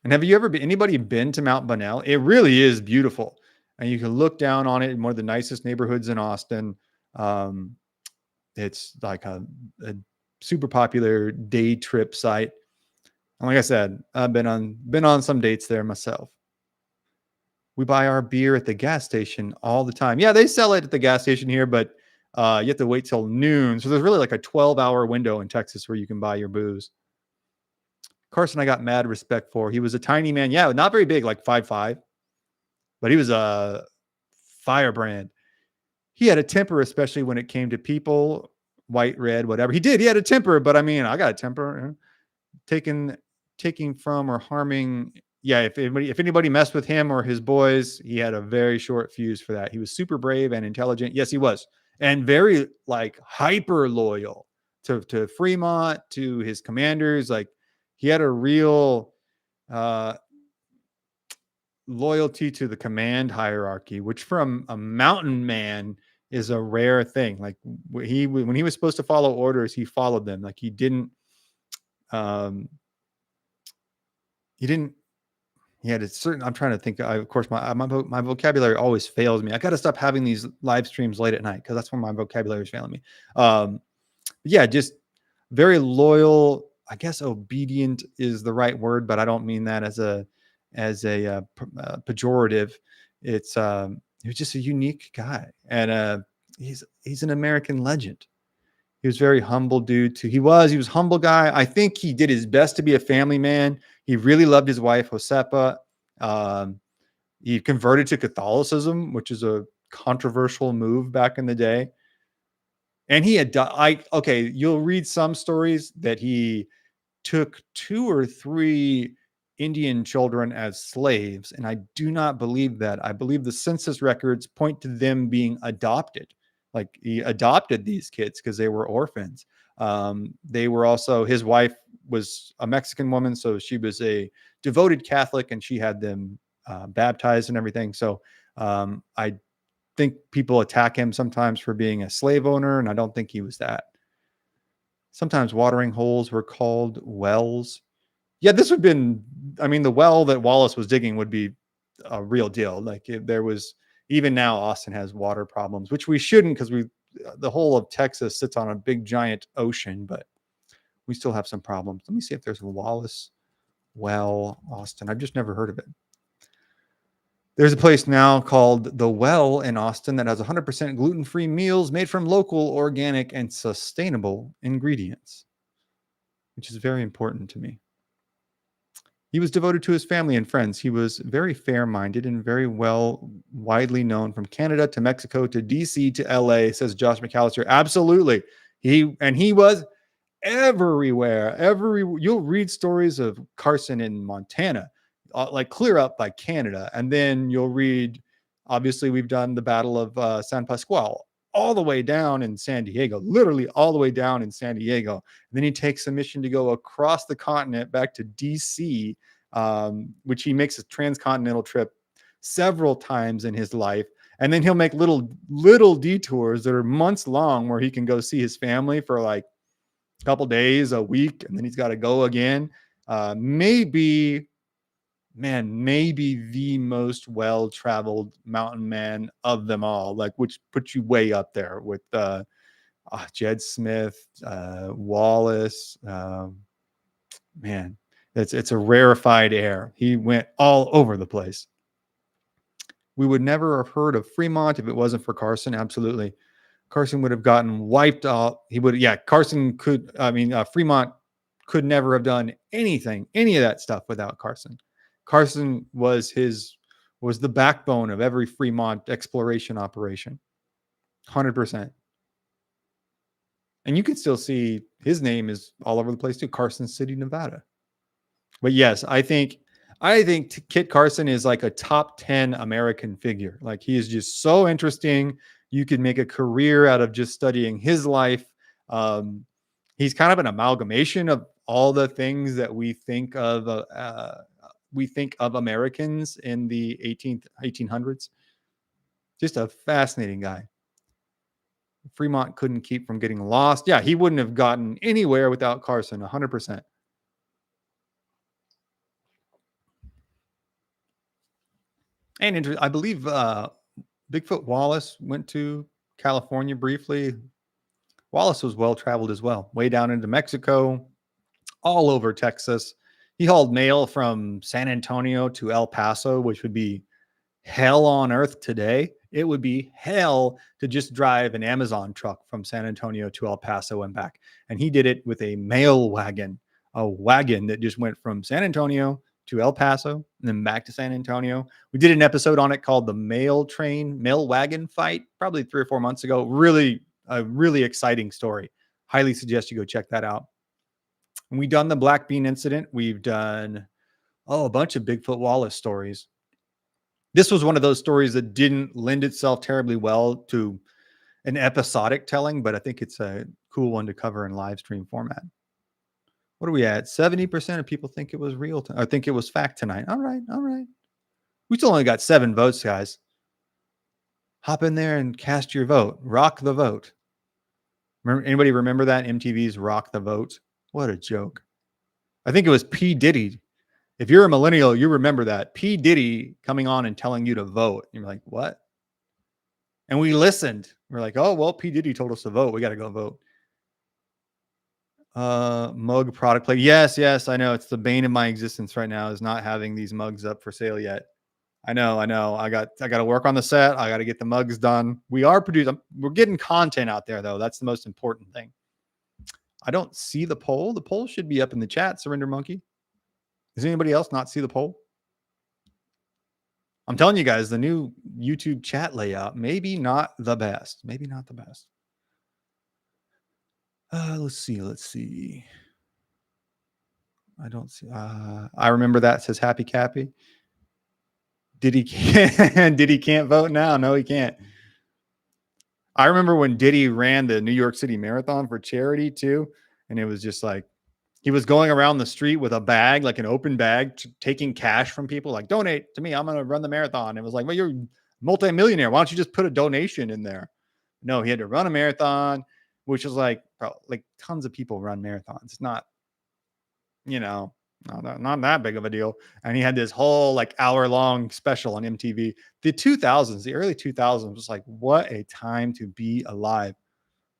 And have you ever anybody been to Mount Bonnell? It really is beautiful. And you can look down on it in one of the nicest neighborhoods in Austin. It's like a super popular day trip site. And like I said, I've been on some dates there myself. We buy our beer at the gas station all the time. Yeah, they sell it at the gas station here, but you have to wait till noon. So there's really like a 12-hour window in Texas where you can buy your booze. Carson, I got mad respect for. He was a tiny man. Yeah, not very big, like 5'5", but he was a firebrand. He had a temper, especially when it came to people, white, red, whatever. He had a temper, but I mean, I got a temper. Taking from or harming. Yeah, if anybody messed with him or his boys, he had a very short fuse for that. He was super brave and intelligent. Yes, he was. And very like hyper loyal to Fremont, to his commanders. Like he had a real loyalty to the command hierarchy, which from a mountain man is a rare thing. Like when he was supposed to follow orders, he followed them. Like he had a certain, I'm trying to think. Of course, my vocabulary always fails me. I got to stop having these live streams late at night because that's when my vocabulary is failing me. Yeah, just very loyal. I guess obedient is the right word, but I don't mean that as a pejorative. He was just a unique guy, and he's an American legend. He was very humble dude too. He was humble guy. I think he did his best to be a family man. He really loved his wife, Josepa. He converted to Catholicism, which is a controversial move back in the day. And he had you'll read some stories that he took 2 or 3 Indian children as slaves, and I do not believe that. I believe the census records point to them being adopted. Like he adopted these kids because they were orphans. They were also, his wife was a Mexican woman, so she was a devoted Catholic, and she had them baptized and everything. So I think people attack him sometimes for being a slave owner, and I don't think he was that. Sometimes watering holes were called wells. Yeah, this would have been, I mean, the well that Wallace was digging would be a real deal. Like there was, even now, Austin has water problems, which we shouldn't, because the whole of Texas sits on a big giant ocean, but we still have some problems. Let me see if there's a Wallace well, Austin. I've just never heard of it. There's a place now called The Well in Austin that has 100% gluten-free meals made from local, organic, and sustainable ingredients, which is very important to me. He was devoted to his family and friends. He was very fair-minded and very widely known from Canada to Mexico to DC to LA, says Josh McAllister. Absolutely. He was everywhere. You'll read stories of Carson in Montana, like clear up by Canada. And then you'll read, obviously, we've done the Battle of San Pasqual all the way down in San Diego, literally all the way down in San Diego. And then he takes a mission to go across the continent back to DC, which he makes a transcontinental trip several times in his life. And then he'll make little detours that are months long where he can go see his family for like a couple days, a week, and then he's got to go again. Maybe the most well-traveled mountain man of them all, like, which puts you way up there with Jed Smith, Wallace. Man, it's a rarefied air. He went all over the place. We would never have heard of Fremont if it wasn't for Carson. Absolutely. Carson would have gotten wiped out. Fremont could never have done any of that stuff without Carson. Carson was the backbone of every Fremont exploration operation. 100%. And you can still see his name is all over the place too. Carson City, Nevada. But yes, I think Kit Carson is like a top 10 American figure. Like, he is just so interesting. You could make a career out of just studying his life. He's kind of an amalgamation of all the things that we think of Americans in the 1800s. Just a fascinating guy. Fremont couldn't keep from getting lost. Yeah, he wouldn't have gotten anywhere without Carson, 100%. And I believe Bigfoot Wallace went to California briefly. Wallace was well-traveled as well, way down into Mexico, all over Texas. He hauled mail from San Antonio to El Paso, which would be hell on earth today. It would be hell to just drive an Amazon truck from San Antonio to El Paso and back. And he did it with a mail wagon, a wagon that just went from San Antonio to El Paso and then back to San Antonio. We did an episode on it called the mail wagon fight, probably 3 or 4 months ago. A really exciting story. Highly suggest you go check that out. And we've done the Black Bean incident. We've done a bunch of Bigfoot Wallace stories. This was one of those stories that didn't lend itself terribly well to an episodic telling, but I think it's a cool one to cover in live stream format. What are we at? 70% of people think it was real. I think it was fact tonight. All right. We still only got 7 votes, guys. Hop in there and cast your vote. Rock the vote. Anybody remember that? MTV's Rock the Vote? What a joke. I think it was P. Diddy. If you're a millennial, you remember that. P. Diddy coming on and telling you to vote. You're like, what? And we listened. We're like, oh, well, P. Diddy told us to vote. We got to go vote. Mug product play. Yes, I know. It's the bane of my existence right now is not having these mugs up for sale yet. I know. I got to work on the set. I got to get the mugs done. We're getting content out there, though. That's the most important thing. I don't see the poll. The poll should be up in the chat, Surrender Monkey. Does anybody else not see the poll? I'm telling you guys, the new YouTube chat layout, maybe not the best. Let's see. I don't see. I remember that says Happy Cappy. Diddy can't, Diddy can't vote now. No, he can't. I remember when Diddy ran the New York City Marathon for charity too, and it was just like he was going around the street with a bag, like an open bag, taking cash from people, like donate to me. I'm going to run the marathon. It was like, well, you're a multimillionaire. Why don't you just put a donation in there? No, he had to run a marathon, which is like tons of people run marathons. It's not, you know, not that big of a deal. And he had this whole like hour long special on MTV. The early 2000s was like, what a time to be alive.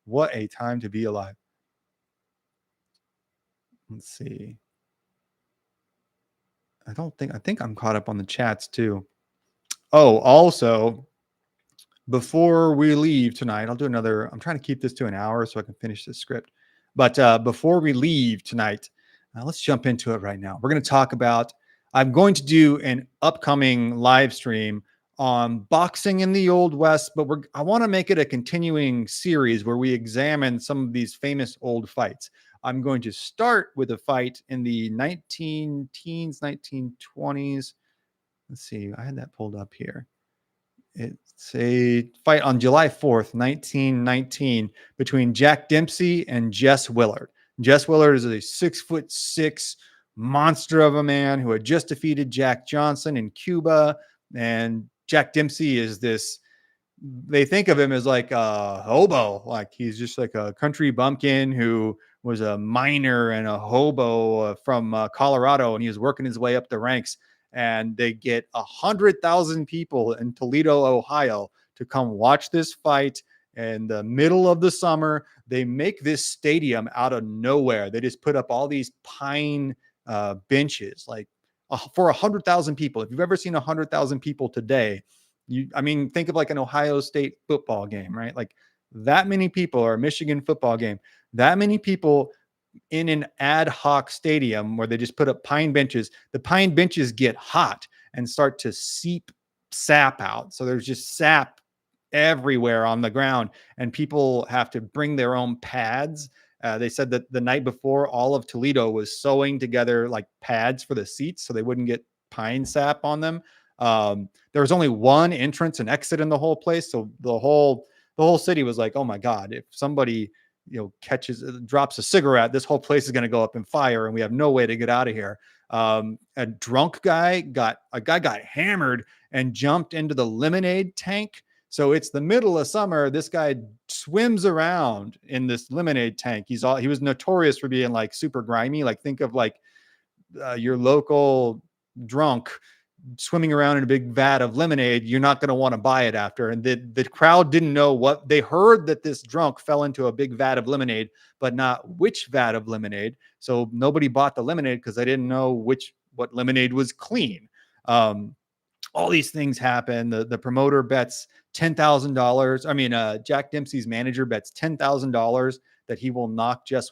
What a time to be alive. Let's see. I think I'm caught up on the chats too. Oh, also, before we leave tonight, I'll do another. I'm trying to keep this to an hour so I can finish this script. But before we leave tonight, let's jump into it right now. We're going to talk about. I'm going to do an upcoming live stream on boxing in the Old West, but I want to make it a continuing series where we examine some of these famous old fights. I'm going to start with a fight in the 1920s. Let's see. I had that pulled up here. It's a fight on July 4th, 1919, between Jack Dempsey and Jess Willard. Jess Willard is a 6'6" monster of a man who had just defeated Jack Johnson in Cuba. And Jack Dempsey is this, they think of him as like a hobo, like he's just like a country bumpkin who was a miner and a hobo from Colorado, and he was working his way up the ranks. And they get 100,000 people in Toledo, Ohio, to come watch this fight in the middle of the summer. They make this stadium out of nowhere. They just put up all these pine benches, like for 100,000 people. If you've ever seen 100,000 people today, I mean, think of like an Ohio State football game, right? Like that many people, or a Michigan football game, that many people in an ad hoc stadium where they just put up pine benches. The pine benches get hot and start to seep sap out. So there's just sap everywhere on the ground, and people have to bring their own pads. They said that the night before, all of Toledo was sewing together like pads for the seats so they wouldn't get pine sap on them. There was only one entrance and exit in the whole place, so the whole city was like, oh my God, if somebody drops a cigarette, this whole place is going to go up in fire and we have no way to get out of here. A drunk guy got hammered and jumped into the lemonade tank. So it's the middle of summer. This guy swims around in this lemonade tank. He was notorious for being like super grimy. Like think of like your local drunk swimming around in a big vat of lemonade. You're not going to want to buy it after. And the crowd didn't know what they heard, that this drunk fell into a big vat of lemonade, but not which vat of lemonade. So nobody bought the lemonade because they didn't know what lemonade was clean. All these things happen. The promoter bets $10,000. I mean, Jack Dempsey's manager bets $10,000 that he will knock Jess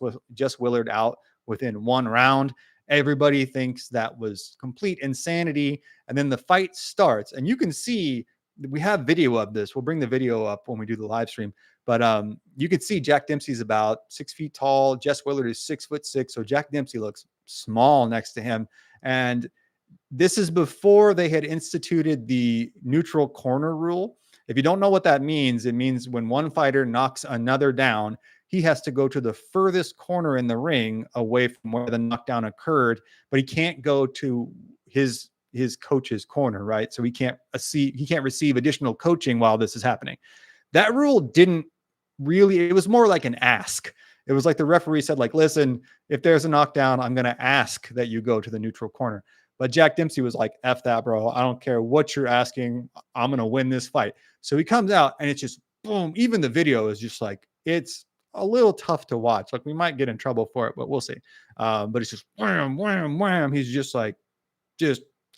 Willard out within one round. Everybody thinks that was complete insanity. And then the fight starts, and you can see, we have video of this. We'll bring the video up when we do the live stream. But you can see Jack Dempsey's about 6 feet tall. Jess Willard is 6'6". So Jack Dempsey looks small next to him. And this is before they had instituted the neutral corner rule. If you don't know what that means, it means when one fighter knocks another down, he has to go to the furthest corner in the ring away from where the knockdown occurred, but he can't go to his coach's corner, right? So he can't receive additional coaching while this is happening. That rule didn't really, it was more like an ask. It was like the referee said, like, listen, if there's a knockdown, I'm going to ask that you go to the neutral corner. But Jack Dempsey was like, F that, bro. I don't care what you're asking. I'm going to win this fight. So he comes out and it's just boom. Even the video is just like, it's a little tough to watch. Like we might get in trouble for it, but we'll see. But it's just wham, wham, wham. He's just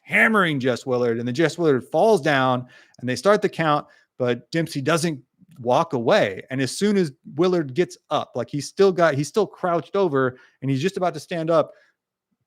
hammering Jess Willard, and then Jess Willard falls down and they start the count, but Dempsey doesn't walk away. And as soon as Willard gets up, like he's still crouched over and he's just about to stand up,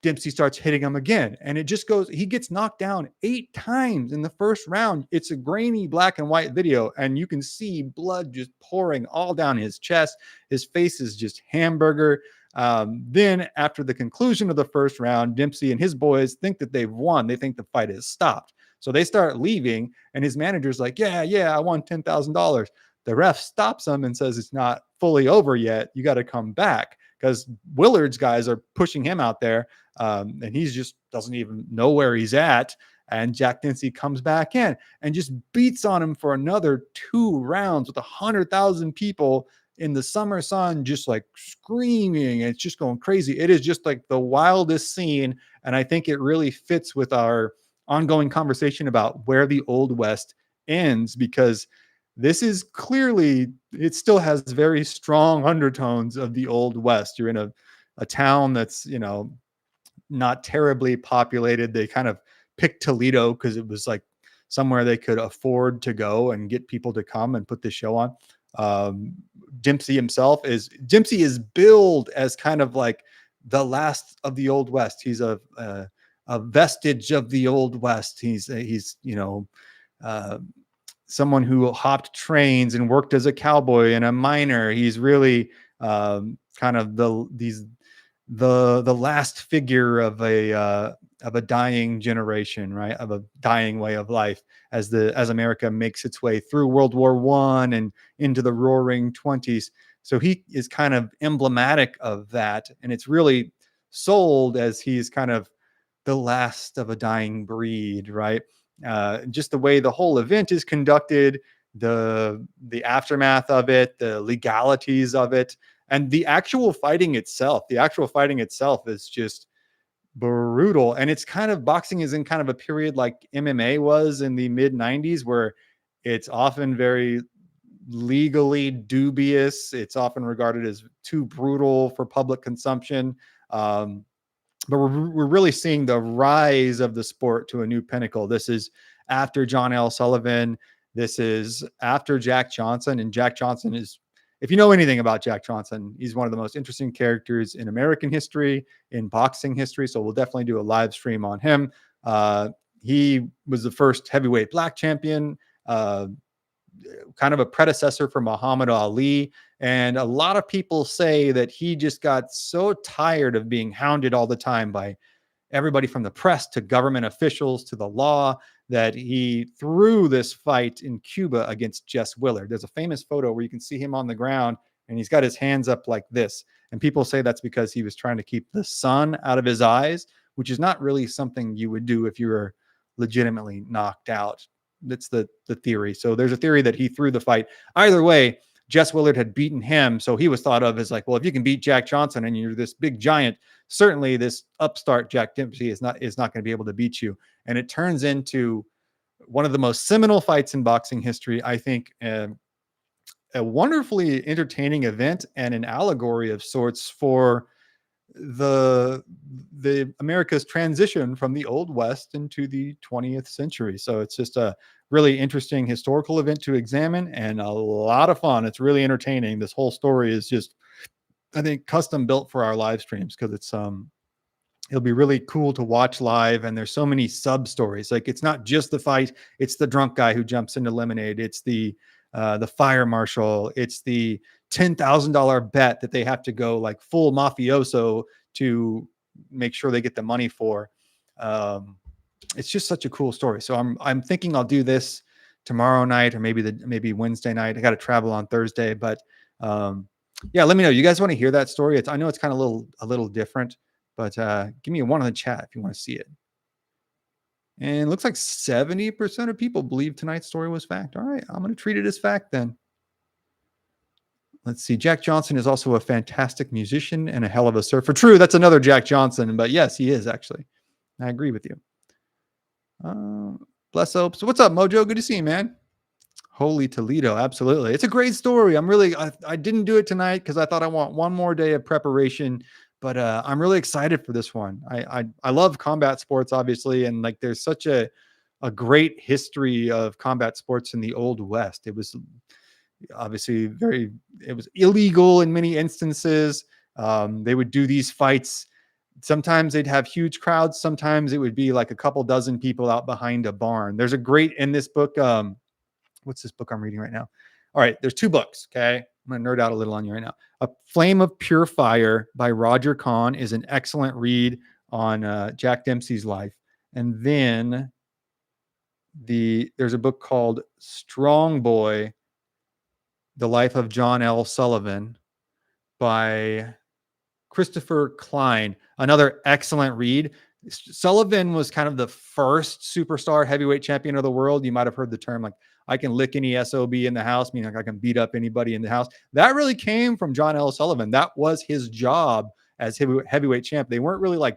Dempsey starts hitting him again. And it just goes, he gets knocked down 8 times in the first round. It's a grainy black and white video, and you can see blood just pouring all down his chest. His face is just hamburger. Then, after the conclusion of the first round, Dempsey and his boys think that they've won. They think the fight has stopped. So they start leaving, and his manager's like, yeah, I won $10,000. The ref stops him and says it's not fully over yet. You got to come back because Willard's guys are pushing him out there, and he's just doesn't even know where he's at. And Jack Dempsey comes back in and just beats on him for another 2 rounds with 100,000 people in the summer sun, just like screaming. It's just going crazy. It is just like the wildest scene. And I think it really fits with our ongoing conversation about where the Old West ends, because this is clearly, it still has very strong undertones of the Old West. You're in a town that's, not terribly populated. They kind of picked Toledo because it was like somewhere they could afford to go and get people to come and put the show on. Um, Dempsey is billed as kind of like the last of the Old West. He's a vestige of the Old West. He's uh, someone who hopped trains and worked as a cowboy and a miner. He's really kind of the last figure of a dying generation, right? Of a dying way of life as America makes its way through World War I and into the Roaring '20s. So he is kind of emblematic of that, and it's really sold as he's kind of the last of a dying breed, right? Just the way the whole event is conducted, the aftermath of it, the legalities of it, and the actual fighting itself. The actual fighting itself is just brutal. And it's kind of, boxing is in kind of a period like MMA was in the mid 90s, where it's often very legally dubious. It's often regarded as too brutal for public consumption. But we're really seeing the rise of the sport to a new pinnacle. This is after John L. Sullivan. This is after Jack Johnson. And Jack Johnson is, if you know anything about Jack Johnson, he's one of the most interesting characters in American history, in boxing history. So we'll definitely do a live stream on him. He was the first heavyweight black champion, kind of a predecessor for Muhammad Ali. And a lot of people say that he just got so tired of being hounded all the time by everybody from the press to government officials to the law, that he threw this fight in Cuba against Jess Willard. There's a famous photo where you can see him on the ground and he's got his hands up like this. And people say that's because he was trying to keep the sun out of his eyes, which is not really something you would do if you were legitimately knocked out. That's the theory. So there's a theory that he threw the fight. Either way, Jess Willard had beaten him, so he was thought of as like, well, if you can beat Jack Johnson and you're this big giant, certainly this upstart Jack Dempsey is not going to be able to beat you. And it turns into one of the most seminal fights in boxing history. I think a wonderfully entertaining event and an allegory of sorts for the America's transition from the Old West into the 20th century. So it's just a really interesting historical event to examine and a lot of fun. It's really entertaining. This whole story is just, I think, custom built for our live streams, because it's it'll be really cool to watch live. And there's so many sub stories. Like, it's not just the fight, it's the drunk guy who jumps into lemonade, it's the fire marshal, it's the $10,000 bet that they have to go like full mafioso to make sure they get the money for. It's just such a cool story. So I'm thinking I'll do this tomorrow night, or maybe Wednesday night. I got to travel on Thursday, but yeah, let me know. You guys want to hear that story? I know it's kind of a little different, but give me a 1 in the chat if you want to see it. And it looks like 70% of people believe tonight's story was fact. All right, I'm going to treat it as fact then. Let's see. Jack Johnson is also a fantastic musician and a hell of a surfer. True, that's another Jack Johnson, but yes, he is actually. I agree with you. Bless Opes. What's up, Mojo? Good to see you, man. Holy Toledo. Absolutely. It's a great story. I didn't do it tonight because I thought I want one more day of preparation, but I'm really excited for this one. I love combat sports, obviously. And like, there's such a great history of combat sports in the Old West. It was obviously it was illegal in many instances. They would do these fights. Sometimes they'd have huge crowds. Sometimes it would be like a couple dozen people out behind a barn. There's a great, in this book, what's this book I'm reading right now? All right, there's 2 books, okay? I'm I'm going to nerd out a little on you right now. A Flame of Pure Fire by Roger Kahn is an excellent read on Jack Dempsey's life. And then there's a book called Strong Boy, The Life of John L. Sullivan by Christopher Klein, another excellent read. Sullivan was kind of the first superstar heavyweight champion of the world. You might have heard the term like, I can lick any SOB in the house, meaning like I can beat up anybody in the house. That really came from John L. Sullivan. That was his job as heavyweight champ. They weren't really like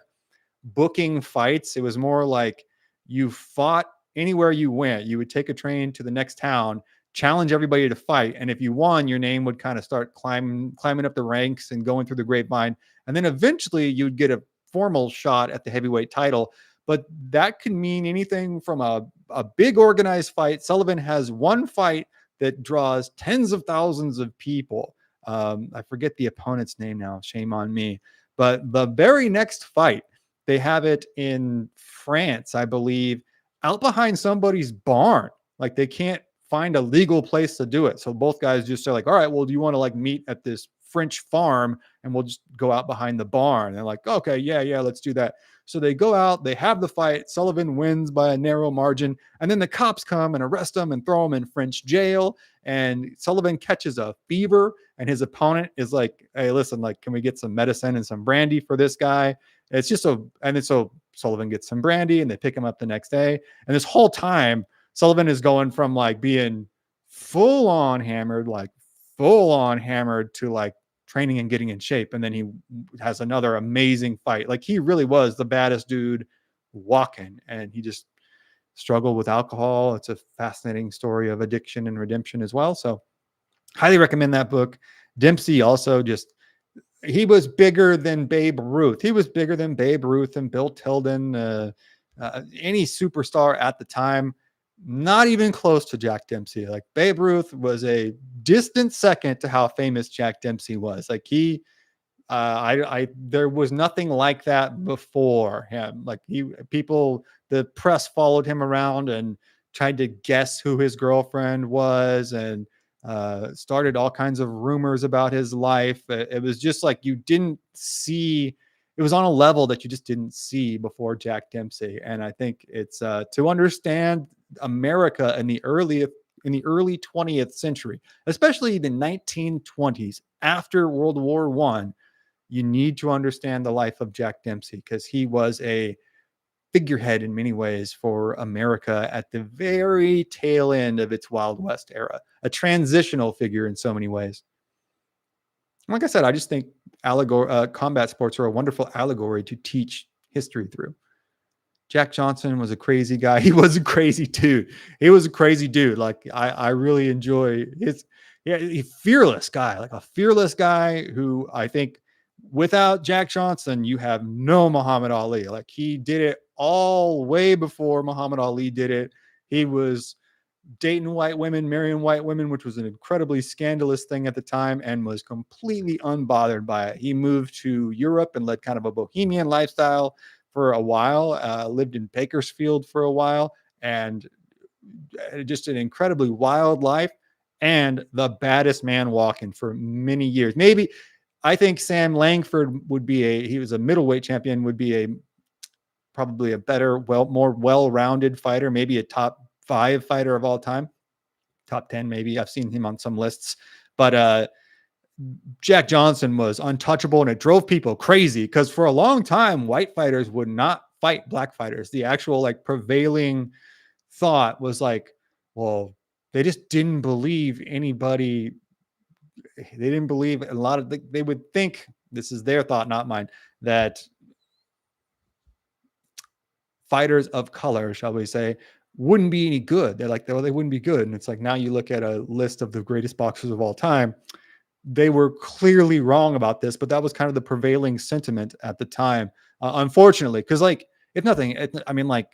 booking fights. It was more like you fought anywhere you went. You would take a train to the next town, challenge everybody to fight, and if you won, your name would kind of start climbing up the ranks and going through the grapevine, and then eventually you'd get a formal shot at the heavyweight title. But that could mean anything from a big organized fight. Sullivan has one fight that draws tens of thousands of people. I forget the opponent's name now, shame on me, but the very next fight, they have it in France, I believe, out behind somebody's barn. Like they can't find a legal place to do it. So both guys just are like, all right, well, do you want to like meet at this French farm and we'll just go out behind the barn? And they're like, okay, yeah, let's do that. So they go out, they have the fight. Sullivan wins by a narrow margin. And then the cops come and arrest him and throw him in French jail. And Sullivan catches a fever and his opponent is like, hey, listen, like, can we get some medicine and some brandy for this guy? It's just so Sullivan gets some brandy and they pick him up the next day. And this whole time, Sullivan is going from like being full on hammered to like training and getting in shape. And then he has another amazing fight. Like he really was the baddest dude walking, and he just struggled with alcohol. It's a fascinating story of addiction and redemption as well. So highly recommend that book. Dempsey also he was bigger than Babe Ruth. He was bigger than Babe Ruth and Bill Tilden, any superstar at the time. Not even close to Jack Dempsey. Like Babe Ruth was a distant second to how famous Jack Dempsey was. Like there was nothing like that before him. Like the press followed him around and tried to guess who his girlfriend was and started all kinds of rumors about his life. It was just like you didn't see. It was on a level that you just didn't see before Jack Dempsey. And I think it's to understand America in the early 20th century, especially the 1920s after World War I, you need to understand the life of Jack Dempsey because he was a figurehead in many ways for America at the very tail end of its Wild West era, a transitional figure in so many ways. Like I said, I just think combat sports are a wonderful allegory to teach history through. Jack Johnson was a crazy guy. He was a crazy dude. Like I really enjoy a fearless guy, like a fearless guy who I think without Jack Johnson, you have no Muhammad Ali. Like he did it all way before Muhammad Ali did it. He was dating white women, marrying white women, which was an incredibly scandalous thing at the time, and was completely unbothered by it. He moved to Europe and led kind of a bohemian lifestyle for a while, lived in Bakersfield for a while, and just an incredibly wild life and the baddest man walking for many years. Maybe I think Sam Langford he was a middleweight champion, would be probably a better, more well-rounded fighter, maybe a top 5 fighter of all time, top 10 maybe. I've seen him on some lists, but Jack Johnson was untouchable, and it drove people crazy because for a long time, white fighters would not fight black fighters. The actual like prevailing thought was like, well, they just didn't believe anybody. They didn't believe they would think, this is their thought, not mine, that fighters of color, shall we say, wouldn't be any good. They're like, they wouldn't be good. And it's like, now you look at a list of the greatest boxers of all time, they were clearly wrong about this, but that was kind of the prevailing sentiment at the time, unfortunately. Because like, if nothing,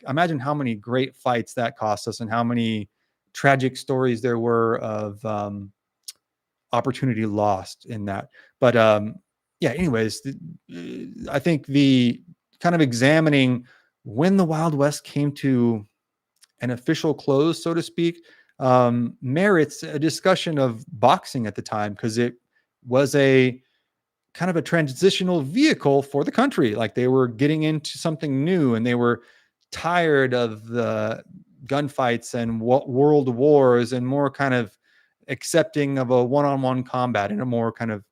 imagine how many great fights that cost us and how many tragic stories there were of opportunity lost in that. But anyways, I think the kind of examining when the Wild West came to an official close, so to speak, merits a discussion of boxing at the time because it was a kind of a transitional vehicle for the country. Like they were getting into something new and they were tired of the gunfights and world wars and more kind of accepting of a one-on-one combat in a more kind of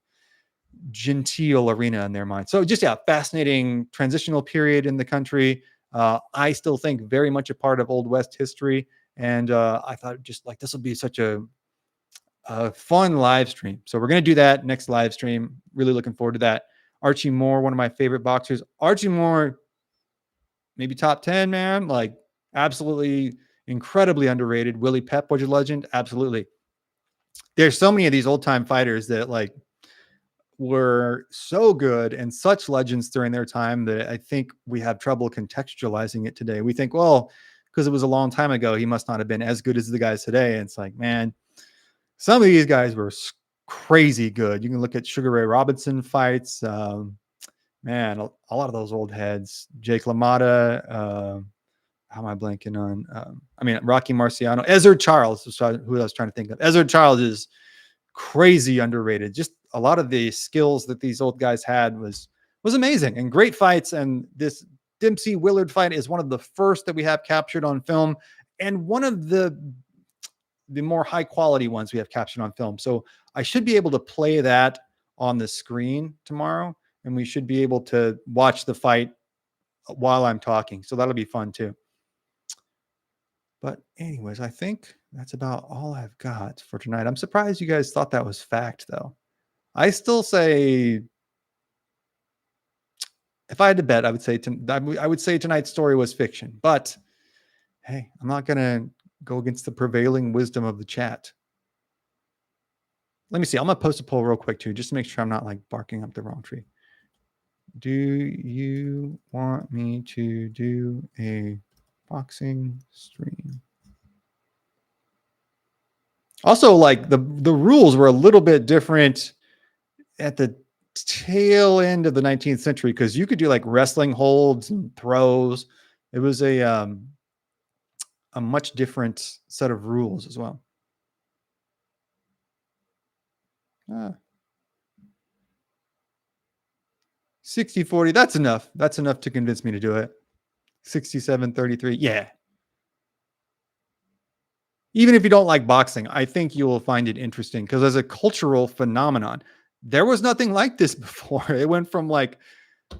genteel arena in their mind. So just yeah, fascinating transitional period in the country. I still think very much a part of Old West history, and I thought just like this will be such a fun live stream. So we're gonna do that next live stream. Really looking forward to that. Archie Moore, one of my favorite boxers. Archie Moore, maybe top 10, man. Like absolutely incredibly underrated. Willie Pep was a legend. Absolutely. There's so many of these old time fighters that like were so good and such legends during their time that I think we have trouble contextualizing it today. We think, well, because it was a long time ago, he must not have been as good as the guys today. And it's like, man, some of these guys were crazy good. You can look at Sugar Ray Robinson fights. Man, a lot of those old heads. Jake LaMotta. How am I blanking on? Rocky Marciano. Ezzard Charles is who I was trying to think of. Ezzard Charles is crazy underrated. Just a lot of the skills that these old guys had was amazing and great fights. And this Dempsey Willard fight is one of the first that we have captured on film and one of the more high quality ones we have captured on film. So I should be able to play that on the screen tomorrow and we should be able to watch the fight while I'm talking. So that'll be fun too. But anyways, I think that's about all I've got for tonight. I'm surprised you guys thought that was fact, though. I still say, if I had to bet, I would say tonight's story was fiction. But hey, I'm not gonna go against the prevailing wisdom of the chat. Let me see. I'm gonna post a poll real quick too, just to make sure I'm not like barking up the wrong tree. Do you want me to do a boxing stream? Also, like the rules were a little bit different at the tail end of the 19th century because you could do like wrestling holds and throws. It was a much different set of rules as well. 60-40, that's enough. That's enough to convince me to do it. 67-33, yeah. Even if you don't like boxing, I think you will find it interesting because as a cultural phenomenon, there was nothing like this before. It went from like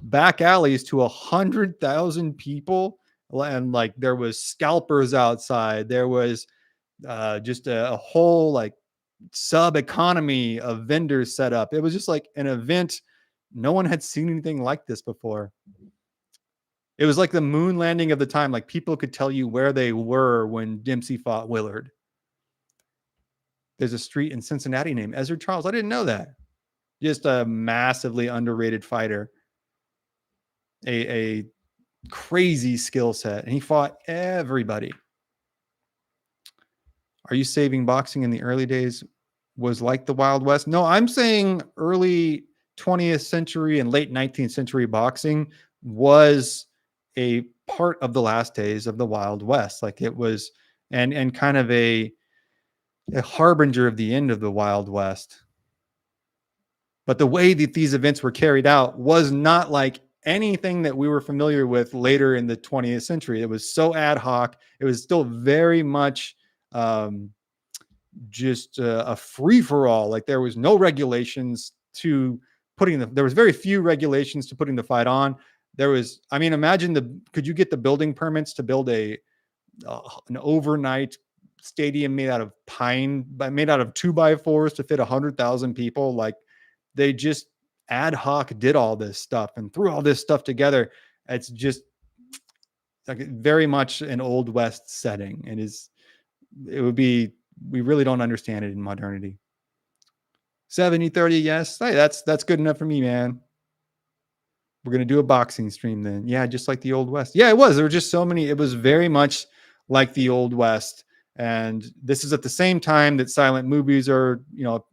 back alleys to 100,000 people, and like there was scalpers outside. There was just a whole like sub economy of vendors set up. It was just like an event. No one had seen anything like this before. It was like the moon landing of the time. Like people could tell you where they were when Dempsey fought Willard. There's a street in Cincinnati named Ezzard Charles. I didn't know that. Just a massively underrated fighter. A crazy skill set. And he fought everybody. Are you saving boxing in the early days was like the Wild West? No, I'm saying early 20th century and late 19th century boxing was a part of the last days of the Wild West. Like it was, and kind of a harbinger of the end of the Wild West. But the way that these events were carried out was not like anything that we were familiar with later in the 20th century. It was so ad hoc. It was still very much just a free for all. Like there was no regulations to there was very few regulations to putting the fight on. There was, I mean, imagine could you get the building permits to build an overnight stadium made out of 2x4s to fit 100,000 people? Like they just ad hoc did all this stuff and threw all this stuff together. It's just like very much an Old West setting. We really don't understand it in modernity. 70-30, yes. Hey, that's good enough for me, man. We're going to do a boxing stream then. Yeah, just like the Old West. Yeah, it was. There were just so many. It was very much like the Old West. And this is at the same time that silent movies are,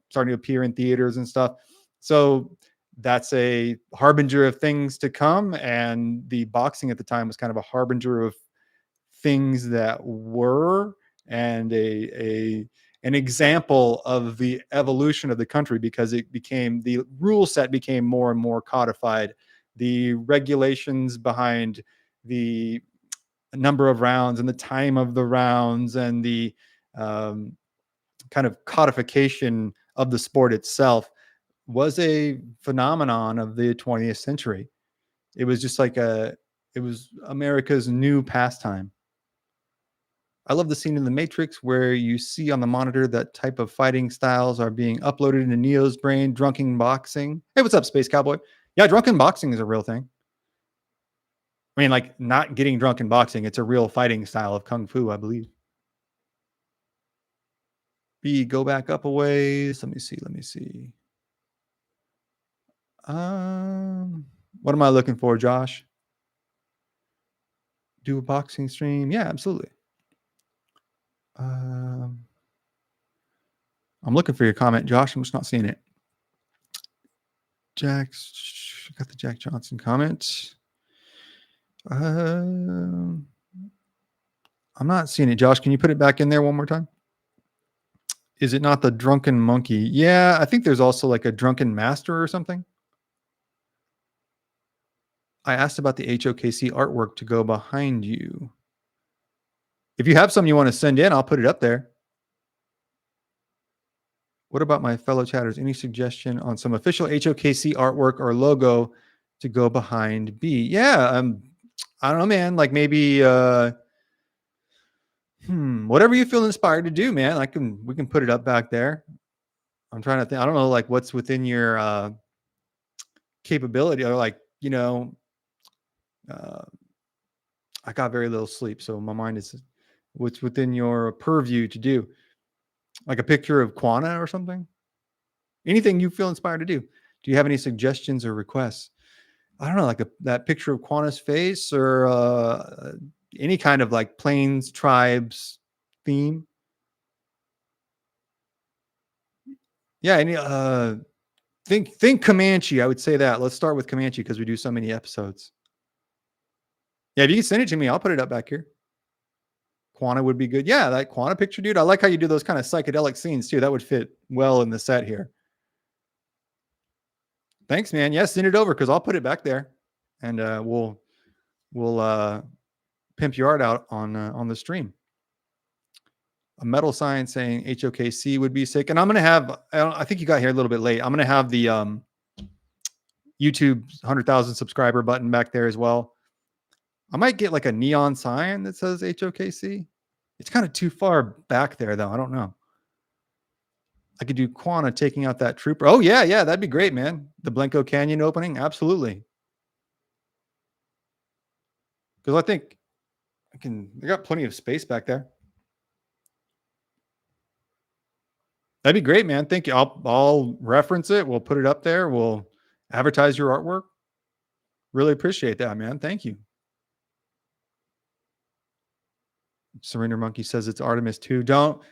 starting to appear in theaters and stuff. So that's a harbinger of things to come. And the boxing at the time was kind of a harbinger of things that were and a an example of the evolution of the country, because it became, the rule set became more and more codified. The regulations behind the number of rounds and the time of the rounds and the um, kind of codification of the sport itself was a phenomenon of the 20th century. It was just like it was America's new pastime. I love the scene in The Matrix where you see on the monitor that type of fighting styles are being uploaded into Neo's brain. Drunken boxing. Hey, what's up, Space Cowboy? Yeah, drunken boxing is a real thing. I mean, like, not getting drunk in boxing. It's a real fighting style of kung fu, I believe. B, go back up a ways. Let me see. Let me see. Um, what am I looking for, Josh? Do a boxing stream? Yeah, absolutely. Um, I'm looking for your comment, Josh. I'm just not seeing it. Jack's got the Jack Johnson comment. I'm not seeing it. Josh, can you put it back in there one more time? Is it not the drunken monkey? Yeah, I think there's also like a drunken master or something. I asked about the HOKC artwork to go behind you. If you have some you want to send in, I'll put it up there. What about my fellow chatters? Any suggestion on some official HOKC artwork or logo to go behind B? Yeah, I don't know, man. Like maybe whatever you feel inspired to do, man. We can put it up back there. I'm trying to think. I don't know, like what's within your capability, or like, uh, I got very little sleep, so my mind is what's within your purview to do. Like a picture of Quana or something. Anything you feel inspired to do. Do you have any suggestions or requests? I don't know, like that picture of Quana's face, or any kind of like plains tribes theme. Yeah, any think Comanche. I would say that. Let's start with Comanche because we do so many episodes. Yeah, if you can send it to me, I'll put it up back here. Quana would be good. Yeah, that Quana picture, dude. I like how you do those kind of psychedelic scenes too. That would fit well in the set here. Thanks, man. Yeah, send it over because I'll put it back there, and we'll pimp your art out on the stream. A metal sign saying HOKC would be sick, and I'm gonna have. I think you got here a little bit late. I'm gonna have the YouTube 100,000 subscriber button back there as well. I might get like a neon sign that says HOKC. It's kind of too far back there, though. I don't know. I could do Quana taking out that trooper. Oh, yeah, that'd be great, man. The Blanco Canyon opening, absolutely. Because I think I got plenty of space back there. That'd be great, man. Thank you. I'll reference it. We'll put it up there. We'll advertise your artwork. Really appreciate that, man. Thank you. Surrender Monkey says it's Artemis 2. Don't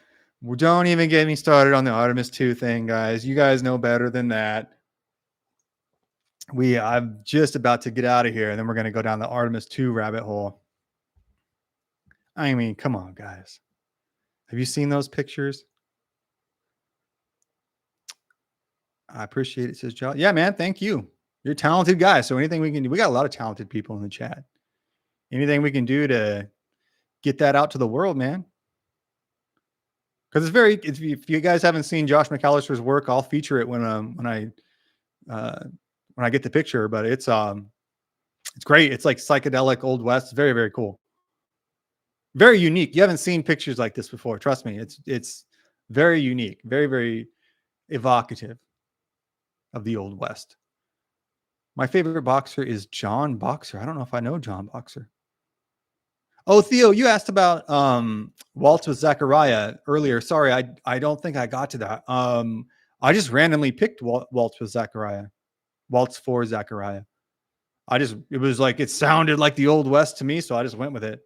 even get me started on the Artemis 2 thing, guys. You guys know better than that. I'm just about to get out of here, and then we're going to go down the Artemis 2 rabbit hole. I mean, come on, guys. Have you seen those pictures? I appreciate it, says Josh. Yeah, man. Thank you. You're a talented guy. So anything we can do, we got a lot of talented people in the chat. Anything we can do to get that out to the world, man. Because if you guys haven't seen Josh McAllister's work, I'll feature it when I get the picture. But it's great. It's like psychedelic Old West. It's very, very cool. Very unique. You haven't seen pictures like this before. Trust me. It's very unique. Very, very evocative of the Old West. My favorite boxer is John Boxer. I don't know if I know John Boxer. Oh, Theo, you asked about Waltz with Zachariah earlier. Sorry, I don't think I got to that. I just randomly picked Waltz with Zachariah. Waltz for Zachariah. It was like, it sounded like the Old West to me, so I just went with it.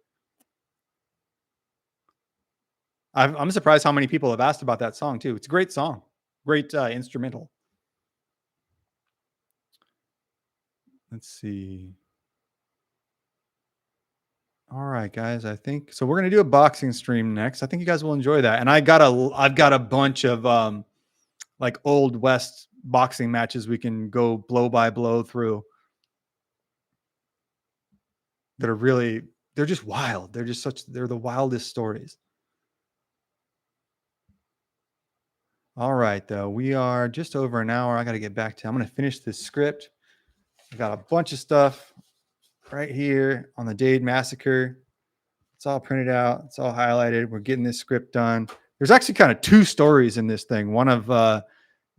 I'm surprised how many people have asked about that song too. It's a great song, great instrumental. Let's see. All right, guys. I think so. We're gonna do a boxing stream next. I think you guys will enjoy that. And I've got a bunch of like old west boxing matches we can go blow by blow through that are really they're just wild. They're the wildest stories. All right, though. We are just over an hour. I got to get back to. I'm going to finish this script. I got a bunch of stuff right here on the Dade massacre. It's all printed out. It's all highlighted. We're getting this script done. There's actually kind of two stories in this thing. One of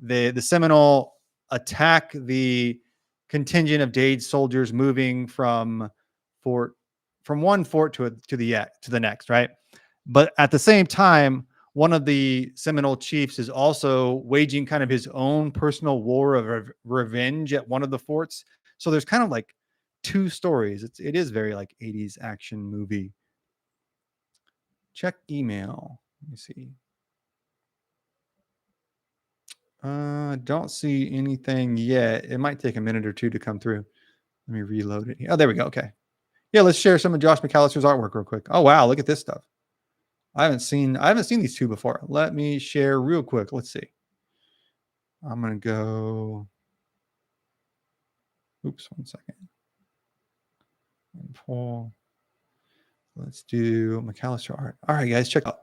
the Seminole attack the contingent of Dade soldiers moving fort from one fort to the next, right? But at the same time, one of the Seminole chiefs is also waging kind of his own personal war of revenge at one of the forts. So there's kind of like two stories. It is very like 80s action movie. Check email. Let me see. Don't see anything yet. It might take a minute or two to come through. Let me reload it. Oh, there we go. Okay. Yeah, let's share some of Josh McAllister's artwork real quick. Oh wow, look at this stuff. I haven't seen these two before. Let me share real quick. Let's see. I'm gonna go. Oops, 1 second. And pull. Let's do McAllister art. All right, guys, check out.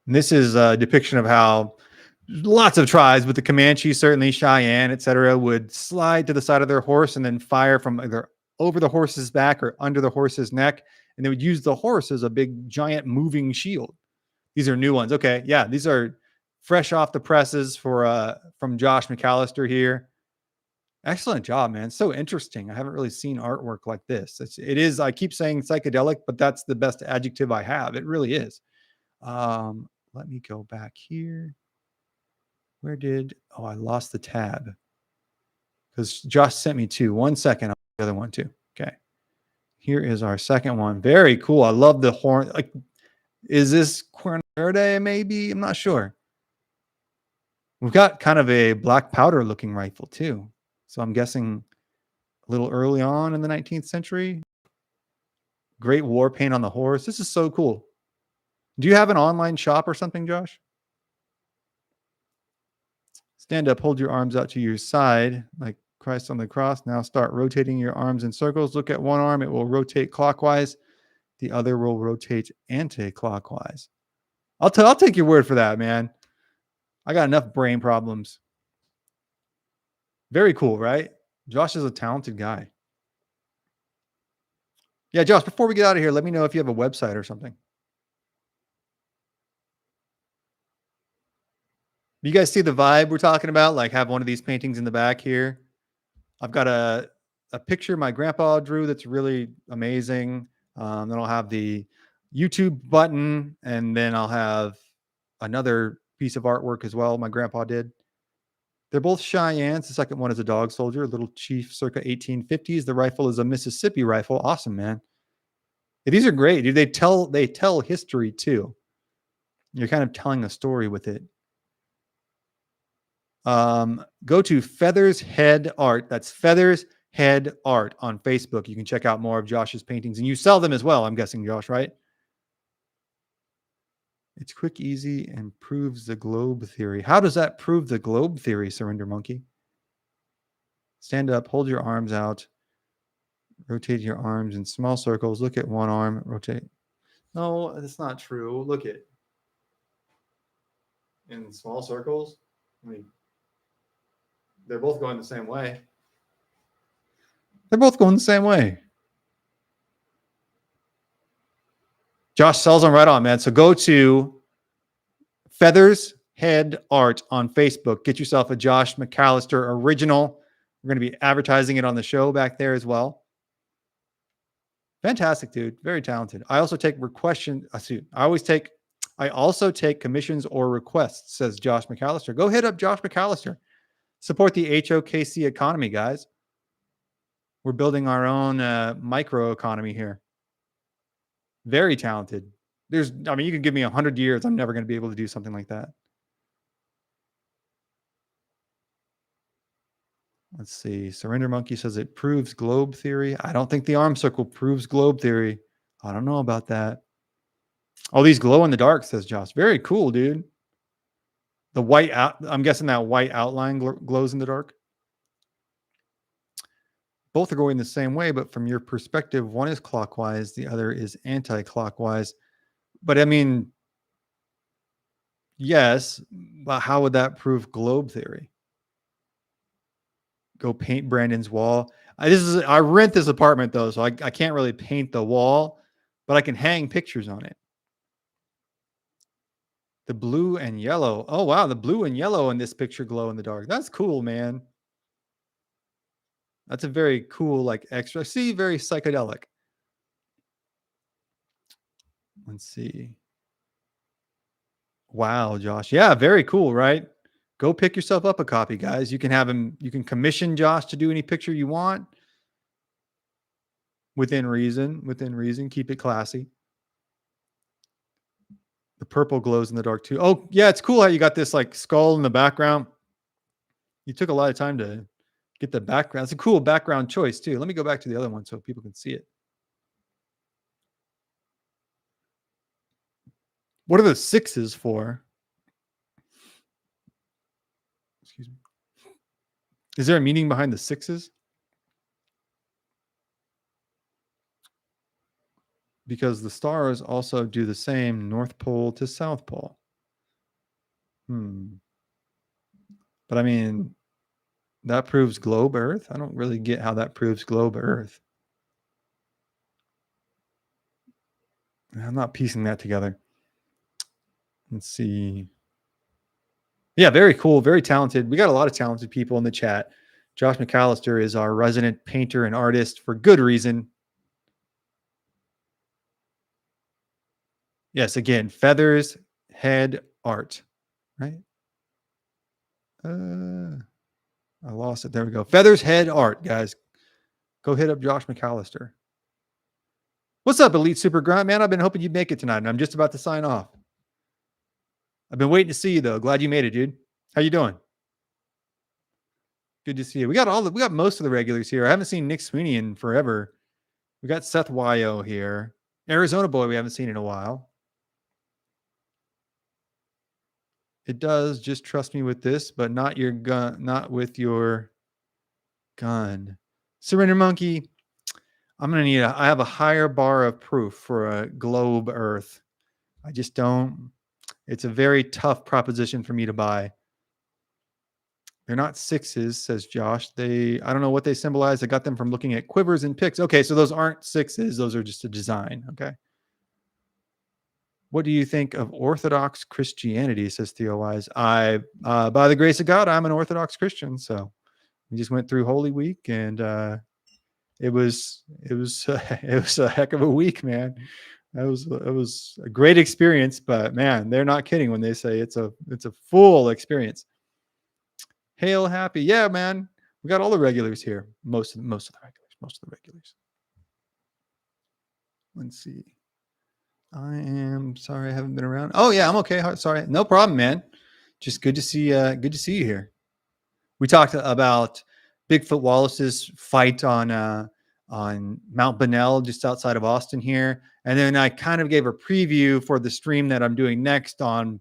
And this is a depiction of how lots of tribes, but the Comanche, certainly Cheyenne, etc., would slide to the side of their horse and then fire from either over the horse's back or under the horse's neck. And they would use the horse as a big, giant moving shield. These are new ones. Okay. Yeah. These are fresh off the presses from Josh McAllister here. Excellent job, man. So interesting. I haven't really seen artwork like this. It is, I keep saying psychedelic, but that's the best adjective I have. It really is. Let me go back here. I lost the tab because Josh sent me two. 1 second. The other one too. Okay. Here is our second one. Very cool. I love the horn. Like, is this Cuerno Verde? Maybe. I'm not sure. We've got kind of a black powder looking rifle too. So I'm guessing a little early on in the 19th century. Great war paint on the horse. This is so cool. Do you have an online shop or something, Josh? Stand up, hold your arms out to your side like Christ on the cross. Now start rotating your arms in circles. Look at one arm. It will rotate clockwise. The other will rotate anti-clockwise. I'll take your word for that, man. I got enough brain problems. Very cool, right? Josh is a talented guy. Yeah, Josh, before we get out of here, let me know if you have a website or something. You guys see the vibe we're talking about? Like, have one of these paintings in the back here. I've got a picture my grandpa drew that's really amazing. Then I'll have the YouTube button, and then I'll have another piece of artwork as well my grandpa did. They're both Cheyennes. The second one is a dog soldier, little chief circa 1850s. The rifle is a Mississippi rifle. Awesome, man. Yeah, these are great, dude. They tell history too. You're kind of telling a story with it. Go to Feathers Head Art. That's Feathers Head Art on Facebook. You can check out more of Josh's paintings, and you sell them as well, I'm guessing, Josh, right? It's quick, easy, and proves the globe theory. How does that prove the globe theory, Surrender Monkey? Stand up, hold your arms out, rotate your arms in small circles. Look at one arm, rotate. No, that's not true. Look at in small circles. I mean, they're both going the same way. They're both going the same way. Josh sells them right on, man. So go to Feathers Head Art on Facebook. Get yourself a Josh McAllister original. We're going to be advertising it on the show back there as well. Fantastic, dude. Very talented. I also take I also take commissions or requests, says Josh McAllister. Go hit up Josh McAllister. Support the HOKC economy, guys. We're building our own micro economy here. Very talented. You can give me 100 years. I'm never going to be able to do something like that. Let's see. Surrender Monkey says it proves globe theory. I don't think the arm circle proves globe theory. I don't know about that. Oh, these glow in the dark, says Josh. Very cool, dude. The white out. I'm guessing that white outline glows in the dark. Both are going the same way, but from your perspective, one is clockwise, the other is anti-clockwise. But I mean, yes, but how would that prove globe theory? Go paint Brandon's wall. I rent this apartment though, so I can't really paint the wall, but I can hang pictures on it. The blue and yellow. Oh wow, the blue and yellow in this picture glow in the dark. That's cool, man. That's a very cool, like extra. See, very psychedelic. Let's see. Wow, Josh. Yeah, very cool, right? Go pick yourself up a copy, guys. You can have him, you can commission Josh to do any picture you want within reason, keep it classy. The purple glows in the dark too. Oh, yeah, it's cool how you got this like skull in the background. You took a lot of time to get the background. It's a cool background choice too. Let me go back to the other one so people can see it. What are the sixes for? Excuse me. Is there a meaning behind the sixes? Because the stars also do the same North Pole to South Pole. But I mean, that proves globe Earth. I don't really get how that proves globe Earth. I'm not piecing that together. Let's see. Yeah, very cool, very talented. We got a lot of talented people in the chat. Josh McAllister is our resident painter and artist for good reason. Yes, again, feathers, head, art, right? I lost it. There we go. Feathers, head, art, guys. Go hit up Josh McAllister. What's up, Elite Super Grunt? Man, I've been hoping you'd make it tonight, and I'm just about to sign off. I've been waiting to see you, though. Glad you made it, dude. How you doing? Good to see you. We got most of the regulars here. I haven't seen Nick Sweeney in forever. We got Seth Wyo here. Arizona boy we haven't seen in a while. It does. Just trust me with this, but not your gun, not with your gun. Surrender Monkey. I'm gonna need I have a higher bar of proof for a globe Earth. I just don't. It's a very tough proposition for me to buy. They're not sixes, says Josh. I don't know what they symbolize. I got them from looking at quivers and picks. Okay, so those aren't sixes. Those are just a design. Okay. What do you think of Orthodox Christianity, says Theo Wise? By the grace of God, I'm an Orthodox Christian. So we just went through Holy Week, and it was a heck of a week, man. It was a great experience, but man, they're not kidding when they say it's a full experience. Hail happy. Yeah, man. We got all the regulars here. Most of the regulars. Let's see. I am sorry I haven't been around. Oh yeah, I'm okay. Sorry. No problem, man. Just good to see you here. We talked about Bigfoot Wallace's fight on Mount Bonnell, just outside of Austin here. And then I kind of gave a preview for the stream that I'm doing next on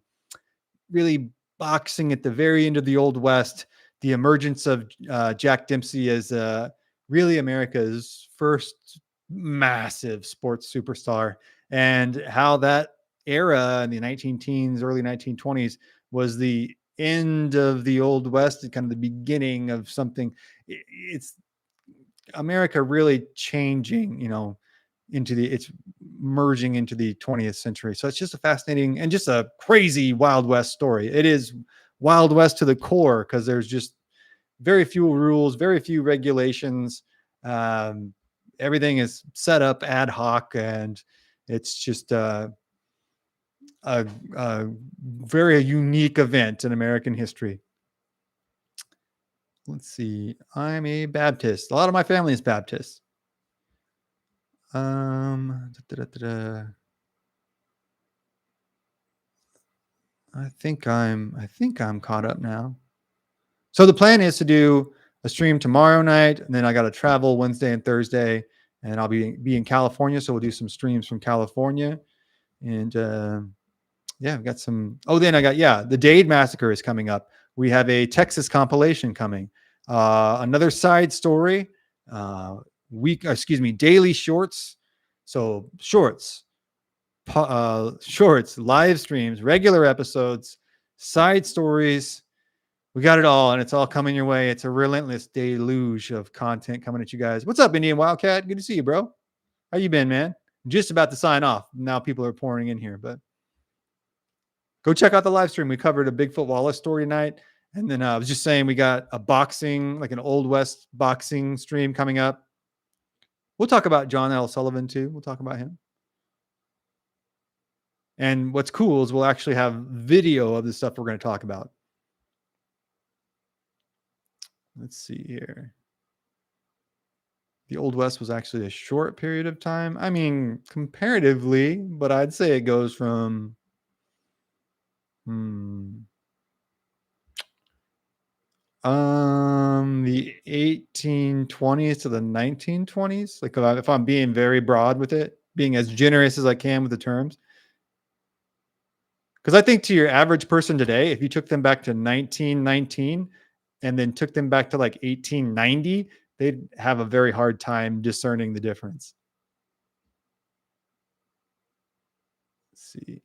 really boxing at the very end of the Old West, the emergence of Jack Dempsey as really America's first massive sports superstar, and how that era in the 19-teens, early 1920s was the end of the Old West and kind of the beginning of something. It's America really changing, it's merging into the 20th century. So it's just a fascinating and just a crazy Wild West story. It is Wild West to the core because there's just very few rules, very few regulations. Everything is set up ad hoc, and it's just a very unique event in American history. Let's see. I'm a Baptist. A lot of my family is Baptist. I think I'm caught up now. So the plan is to do a stream tomorrow night, and then I got to travel Wednesday and Thursday, and I'll be in California, so we'll do some streams from California. And yeah, I've got some. Oh, then I got, yeah, the Dade Massacre is coming up. We have a Texas compilation coming. Another side story. Daily shorts. So shorts, shorts, live streams, regular episodes, side stories. We got it all, and it's all coming your way. It's a relentless deluge of content coming at you guys. What's up, Indian Wildcat? Good to see you, bro. How you been, man? Just about to sign off. Now people are pouring in here, but go check out the live stream. We covered a Bigfoot Wallace story tonight. And then I was just saying we got a boxing, like an Old West boxing stream coming up. We'll talk about John L. Sullivan too. We'll talk about him. And what's cool is we'll actually have video of the stuff we're going to talk about. Let's see here. The Old West was actually a short period of time. I mean, comparatively, but I'd say it goes from the 1820s to the 1920s. Like if I'm being very broad with it, being as generous as I can with the terms. Because I think to your average person today, if you took them back to 1919 and then took them back to like 1890, they'd have a very hard time discerning the difference. Let's see.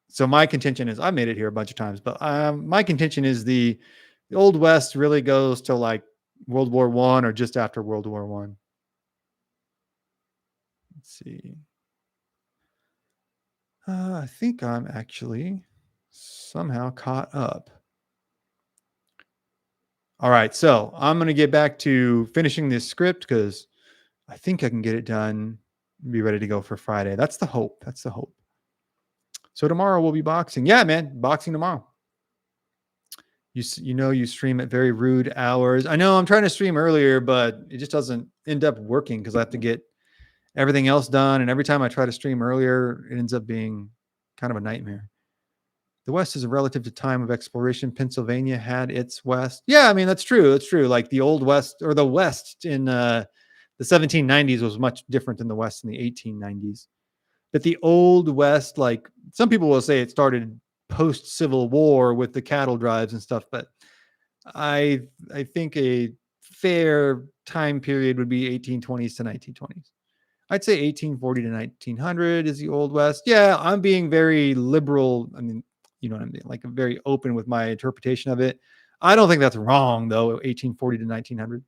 So my contention is, I made it here a bunch of times, but my contention is the Old West really goes to like World War I or just after World War I. Let's see. I think I'm actually somehow caught up. All right, so I'm going to get back to finishing this script because I think I can get it done, be ready to go for Friday. That's the hope. That's the hope. So tomorrow we'll be boxing. Yeah, man, boxing tomorrow. You stream at very rude hours. I know I'm trying to stream earlier, but it just doesn't end up working because I have to get everything else done. And every time I try to stream earlier, it ends up being kind of a nightmare. The West is a relative to time of exploration. Pennsylvania had its West. Yeah, I mean, that's true. That's true. Like the Old West or the West in the 1790s was much different than the West in the 1890s. But the Old West, like some people will say it started post-Civil War with the cattle drives and stuff, but I think a fair time period would be 1820s to 1920s. I'd say 1840 to 1900 is the Old West. Yeah, I'm being very liberal. I mean, you know what I mean? Like I'm very open with my interpretation of it. I don't think that's wrong, though, 1840 to 1900.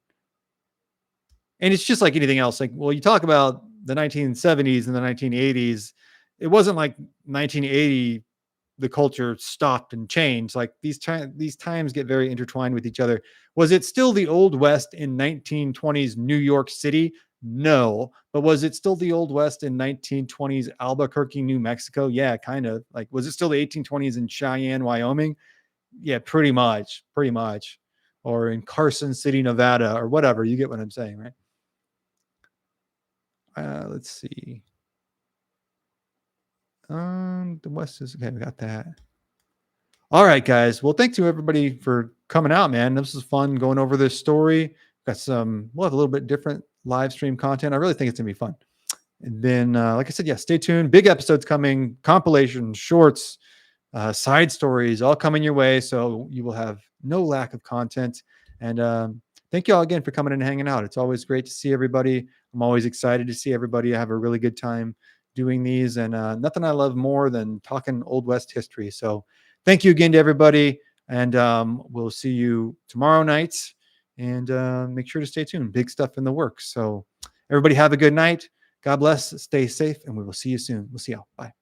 And it's just like anything else. Like, well, you talk about the 1970s and the 1980s. It wasn't like 1980 the culture stopped and changed. Like these times get very intertwined with each other. Was it still the Old West in 1920s New York City? No. But was it still the Old West in 1920s Albuquerque, New Mexico? Yeah, kind of. Like, was it still the 1820s in Cheyenne, Wyoming? Yeah, pretty much. Or in Carson City, Nevada, or whatever. You get what I'm saying, right? Let's see. The West is okay. We got that. All right, guys. Well, thanks to everybody for coming out, man. This was fun going over this story. We'll have a little bit different live stream content. I really think it's gonna be fun. And then, like I said, yeah, stay tuned. Big episodes coming, compilations, shorts, side stories, all coming your way. So you will have no lack of content. And thank you all again for coming and hanging out. It's always great to see everybody. I'm always excited to see everybody. I have a really good time doing these, and nothing I love more than talking Old West history. So thank you again to everybody, and we'll see you tomorrow night, and make sure to stay tuned. Big stuff in the works. So everybody have a good night. God bless, stay safe, and we will see you soon. We'll see y'all. Bye.